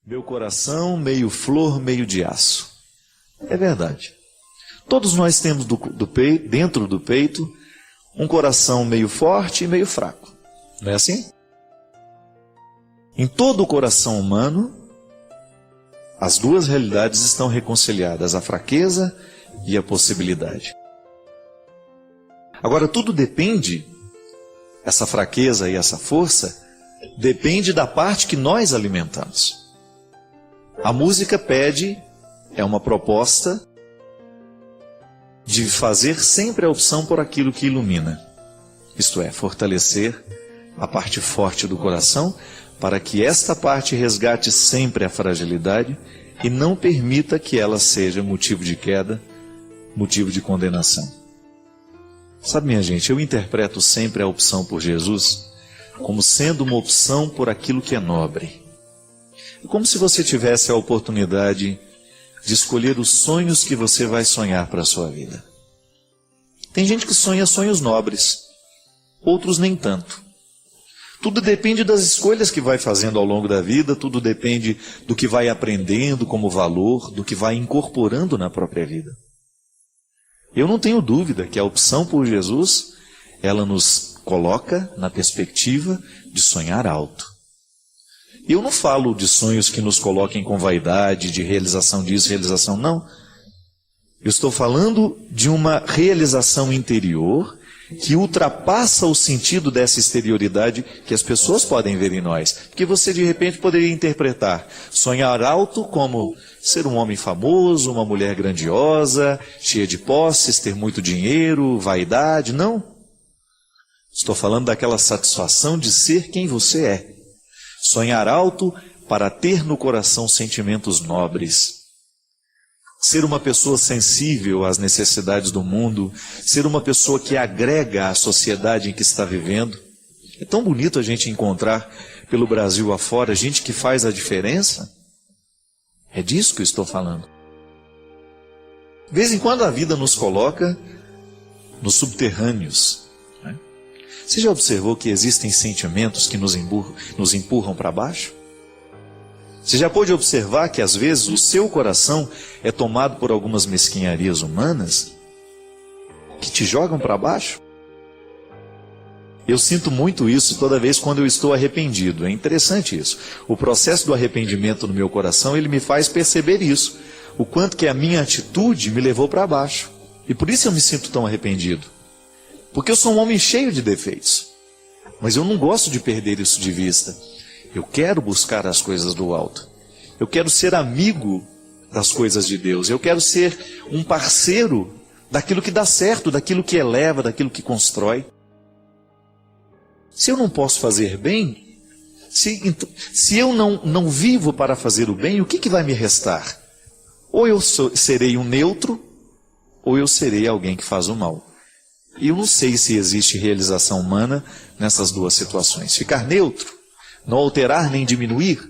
Meu coração meio flor, meio de aço. É verdade. Todos nós temos dentro do peito um coração meio forte e meio fraco. Não é assim? Em todo o coração humano, as duas realidades estão reconciliadas, a fraqueza e a possibilidade. Agora, tudo depende, essa fraqueza e essa força, depende da parte que nós alimentamos. A música pede, é uma proposta de fazer sempre a opção por aquilo que ilumina. Isto é, fortalecer a parte forte do coração para que esta parte resgate sempre a fragilidade e não permita que ela seja motivo de queda, motivo de condenação. Sabe, minha gente, eu interpreto sempre a opção por Jesus como sendo uma opção por aquilo que é nobre. É como se você tivesse a oportunidade de escolher os sonhos que você vai sonhar para a sua vida. Tem gente que sonha sonhos nobres, outros nem tanto. Tudo depende das escolhas que vai fazendo ao longo da vida, tudo depende do que vai aprendendo como valor, do que vai incorporando na própria vida. Eu não tenho dúvida que a opção por Jesus, ela nos coloca na perspectiva de sonhar alto. Eu não falo de sonhos que nos coloquem com vaidade, de realização disso, realização não. Eu estou falando de uma realização interior que ultrapassa o sentido dessa exterioridade que as pessoas podem ver em nós. Porque você de repente poderia interpretar sonhar alto como ser um homem famoso, uma mulher grandiosa, cheia de posses, ter muito dinheiro, vaidade. Não. Estou falando daquela satisfação de ser quem você é. Sonhar alto para ter no coração sentimentos nobres. Ser uma pessoa sensível às necessidades do mundo, ser uma pessoa que agrega à sociedade em que está vivendo. É tão bonito a gente encontrar pelo Brasil afora gente que faz a diferença. É disso que eu estou falando. De vez em quando a vida nos coloca nos subterrâneos. Né? Você já observou que existem sentimentos que nos empurram para baixo? Você já pôde observar que às vezes o seu coração é tomado por algumas mesquinharias humanas que te jogam para baixo? Eu sinto muito isso toda vez quando eu estou arrependido. É interessante isso. O processo do arrependimento no meu coração, ele me faz perceber isso. O quanto que a minha atitude me levou para baixo. E por isso eu me sinto tão arrependido. Porque eu sou um homem cheio de defeitos. Mas eu não gosto de perder isso de vista. Eu quero buscar as coisas do alto. Eu quero ser amigo das coisas de Deus. Eu quero ser um parceiro daquilo que dá certo, daquilo que eleva, daquilo que constrói. Se eu não posso fazer bem, se eu não vivo para fazer o bem, o que vai me restar? Ou eu serei um neutro, ou eu serei alguém que faz o mal. E eu não sei se existe realização humana nessas duas situações. Ficar neutro, não alterar nem diminuir,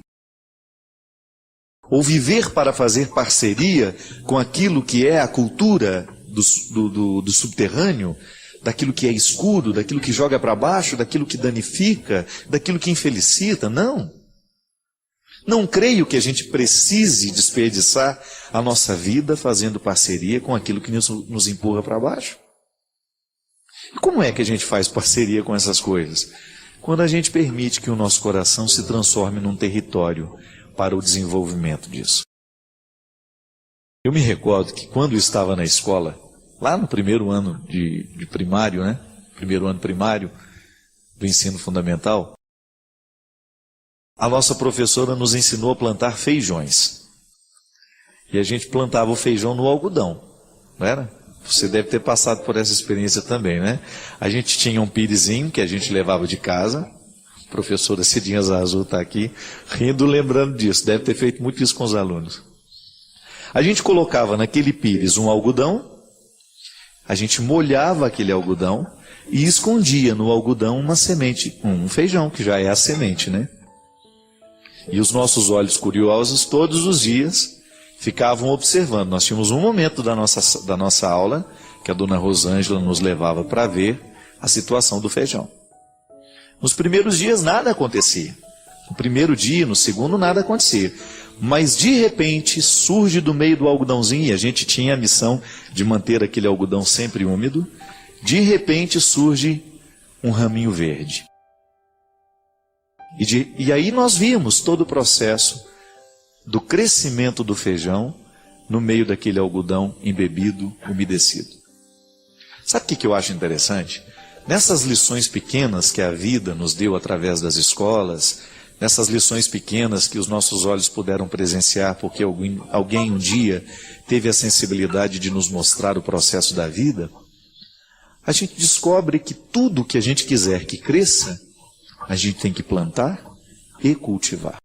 ou viver para fazer parceria com aquilo que é a cultura do subterrâneo, daquilo que é escuro, daquilo que joga para baixo, daquilo que danifica, daquilo que infelicita. Não. Não creio que a gente precise desperdiçar a nossa vida fazendo parceria com aquilo que nos empurra para baixo. E como é que a gente faz parceria com essas coisas? Quando a gente permite que o nosso coração se transforme num território para o desenvolvimento disso. Eu me recordo que quando eu estava na escola, lá no primeiro ano de primário, né? Primeiro ano primário do ensino fundamental, a nossa professora nos ensinou a plantar feijões. E a gente plantava o feijão no algodão, não era? Você deve ter passado por essa experiência também, né? A gente tinha um pirezinho que a gente levava de casa. A professora Cidinha Zazu está aqui, rindo, lembrando disso. Deve ter feito muito isso com os alunos. A gente colocava naquele pires um algodão, a gente molhava aquele algodão e escondia no algodão uma semente, um feijão, que já é a semente, né? E os nossos olhos curiosos, todos os dias, ficavam observando. Nós tínhamos um momento da nossa aula, que a dona Rosângela nos levava para ver a situação do feijão. Nos primeiros dias nada acontecia. No primeiro dia, no segundo, nada acontecia. Mas de repente surge do meio do algodãozinho, e a gente tinha a missão de manter aquele algodão sempre úmido, de repente surge um raminho verde. E aí nós vimos todo o processo do crescimento do feijão no meio daquele algodão embebido, umedecido. Sabe o que eu acho interessante? Nessas lições pequenas que a vida nos deu através das escolas, nessas lições pequenas que os nossos olhos puderam presenciar porque alguém um dia teve a sensibilidade de nos mostrar o processo da vida, a gente descobre que tudo que a gente quiser que cresça, a gente tem que plantar e cultivar.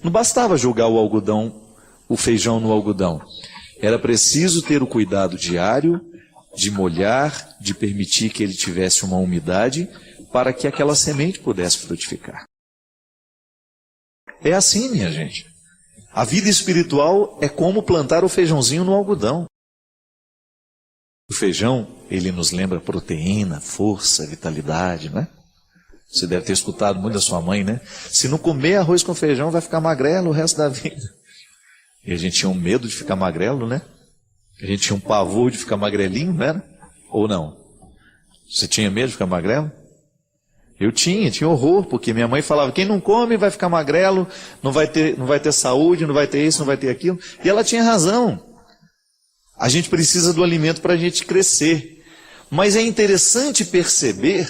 Não bastava jogar o feijão no algodão. Era preciso ter o cuidado diário de molhar, de permitir que ele tivesse uma umidade para que aquela semente pudesse frutificar. É assim, minha gente. A vida espiritual é como plantar o feijãozinho no algodão. O feijão, ele nos lembra proteína, força, vitalidade, né? Você deve ter escutado muito da sua mãe, né? Se não comer arroz com feijão, vai ficar magrelo o resto da vida. E a gente tinha um medo de ficar magrelo, né? A gente tinha um pavor de ficar magrelinho, não era? Ou não? Você tinha medo de ficar magrelo? Eu tinha horror, porque minha mãe falava, quem não come vai ficar magrelo, não vai ter saúde, não vai ter isso, não vai ter aquilo. E ela tinha razão. A gente precisa do alimento para a gente crescer. Mas é interessante perceber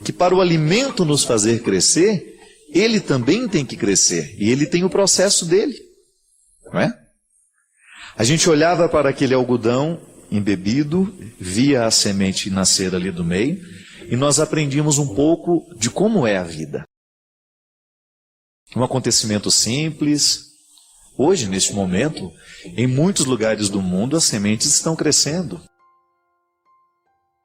que para o alimento nos fazer crescer, ele também tem que crescer. E ele tem o processo dele. Não é? A gente olhava para aquele algodão embebido, via a semente nascer ali do meio, e nós aprendíamos um pouco de como é a vida. Um acontecimento simples. Hoje, neste momento, em muitos lugares do mundo, as sementes estão crescendo.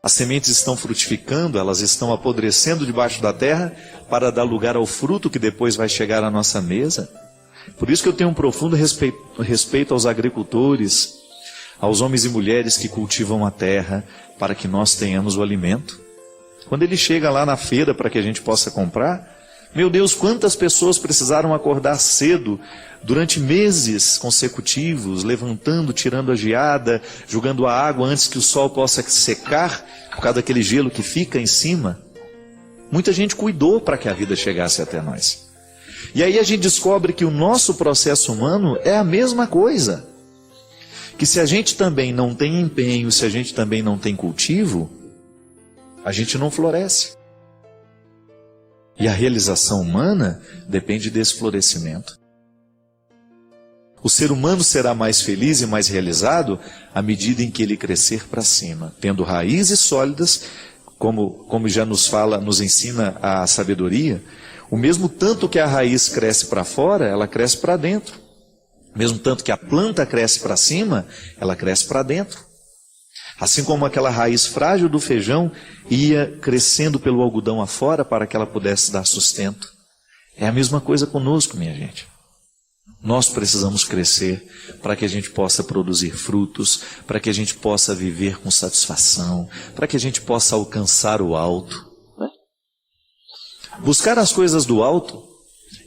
As sementes estão frutificando, elas estão apodrecendo debaixo da terra para dar lugar ao fruto que depois vai chegar à nossa mesa. Por isso que eu tenho um profundo respeito aos agricultores, aos homens e mulheres que cultivam a terra para que nós tenhamos o alimento. Quando ele chega lá na feira para que a gente possa comprar, meu Deus, quantas pessoas precisaram acordar cedo durante meses consecutivos, levantando, tirando a geada, jogando a água antes que o sol possa secar, por causa daquele gelo que fica em cima. Muita gente cuidou para que a vida chegasse até nós. E aí a gente descobre que o nosso processo humano é a mesma coisa. Que se a gente também não tem empenho, se a gente também não tem cultivo, a gente não floresce. E a realização humana depende desse florescimento. O ser humano será mais feliz e mais realizado à medida em que ele crescer para cima, tendo raízes sólidas, como já nos ensina a sabedoria. O mesmo tanto que a raiz cresce para fora, ela cresce para dentro. O mesmo tanto que a planta cresce para cima, ela cresce para dentro. Assim como aquela raiz frágil do feijão ia crescendo pelo algodão afora para que ela pudesse dar sustento. É a mesma coisa conosco, minha gente. Nós precisamos crescer para que a gente possa produzir frutos, para que a gente possa viver com satisfação, para que a gente possa alcançar o alto. Buscar as coisas do alto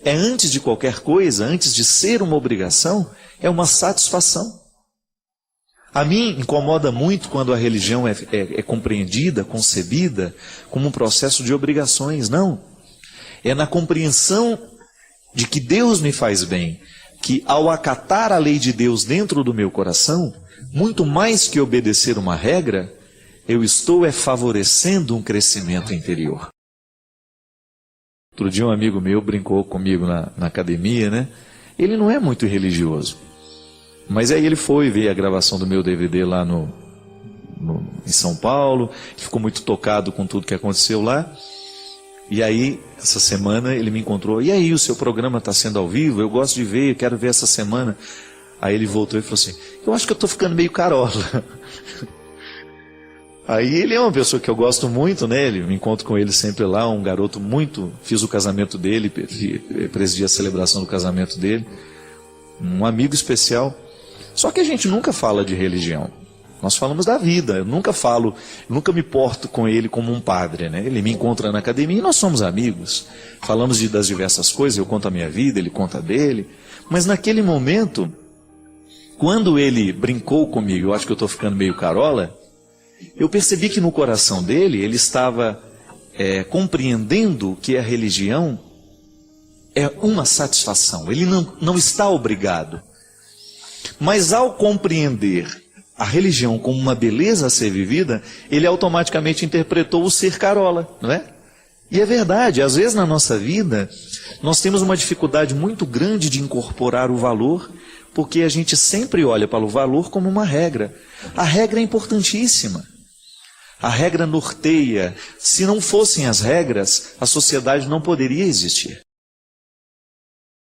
é, antes de qualquer coisa, antes de ser uma obrigação, é uma satisfação. A mim incomoda muito quando a religião é compreendida, concebida como um processo de obrigações. Não. É na compreensão de que Deus me faz bem, que ao acatar a lei de Deus dentro do meu coração, muito mais que obedecer uma regra, eu estou favorecendo um crescimento interior. Outro dia um amigo meu brincou comigo na academia, né? Ele não é muito religioso. Mas aí ele foi ver a gravação do meu DVD lá em São Paulo, ficou muito tocado com tudo que aconteceu lá. E aí, essa semana, ele me encontrou. E aí, o seu programa está sendo ao vivo? Eu gosto de ver, eu quero ver essa semana. Aí ele voltou e falou assim, eu acho que eu estou ficando meio carola. Aí ele é uma pessoa que eu gosto muito, né? Eu me encontro com ele sempre lá, um garoto muito... Fiz o casamento dele, presidi a celebração do casamento dele. Um amigo especial. Só que a gente nunca fala de religião. Nós falamos da vida. Eu nunca me porto com ele como um padre, né? Ele me encontra na academia e nós somos amigos. Falamos das diversas coisas, eu conto a minha vida, ele conta a dele. Mas naquele momento, quando ele brincou comigo, eu acho que eu estou ficando meio carola, eu percebi que no coração dele, ele estava compreendendo que a religião é uma satisfação. Ele não está obrigado. Mas ao compreender a religião como uma beleza a ser vivida, ele automaticamente interpretou o ser carola, não é? E é verdade, às vezes na nossa vida, nós temos uma dificuldade muito grande de incorporar o valor, porque a gente sempre olha para o valor como uma regra. A regra é importantíssima. A regra norteia. Se não fossem as regras, a sociedade não poderia existir.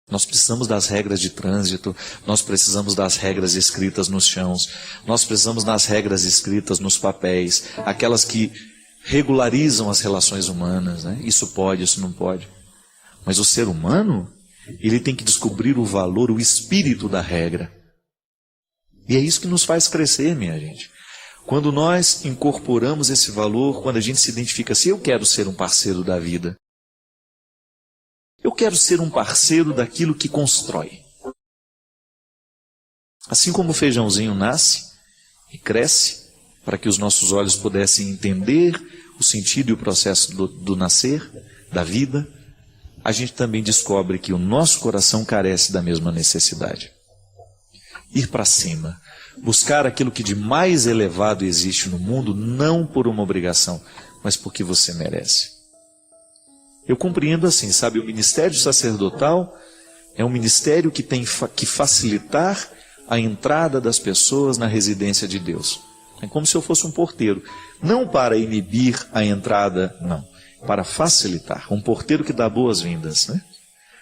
Nós precisamos das regras de trânsito, nós precisamos das regras escritas nos chãos, nós precisamos das regras escritas nos papéis, aquelas que regularizam as relações humanas, né? Isso pode, isso não pode. Mas o ser humano, ele tem que descobrir o valor, o espírito da regra. E é isso que nos faz crescer, minha gente. Quando nós incorporamos esse valor, quando a gente se identifica assim, eu quero ser um parceiro da vida. Eu quero ser um parceiro daquilo que constrói. Assim como o feijãozinho nasce e cresce, para que os nossos olhos pudessem entender o sentido e o processo do nascer, da vida, a gente também descobre que o nosso coração carece da mesma necessidade. Ir para cima, buscar aquilo que de mais elevado existe no mundo, não por uma obrigação, mas porque você merece. Eu compreendo assim, sabe, o ministério sacerdotal é um ministério que tem que facilitar a entrada das pessoas na residência de Deus. É como se eu fosse um porteiro, não para inibir a entrada, não, para facilitar. Um porteiro que dá boas-vindas, né?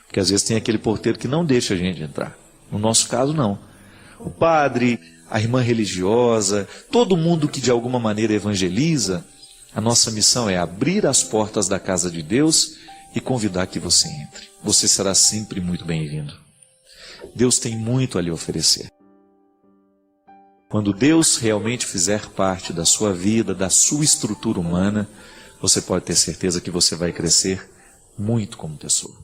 Porque às vezes tem aquele porteiro que não deixa a gente entrar. No nosso caso, não. O padre, a irmã religiosa, todo mundo que de alguma maneira evangeliza, a nossa missão é abrir as portas da casa de Deus e convidar que você entre. Você será sempre muito bem-vindo. Deus tem muito a lhe oferecer. Quando Deus realmente fizer parte da sua vida, da sua estrutura humana, você pode ter certeza que você vai crescer muito como pessoa.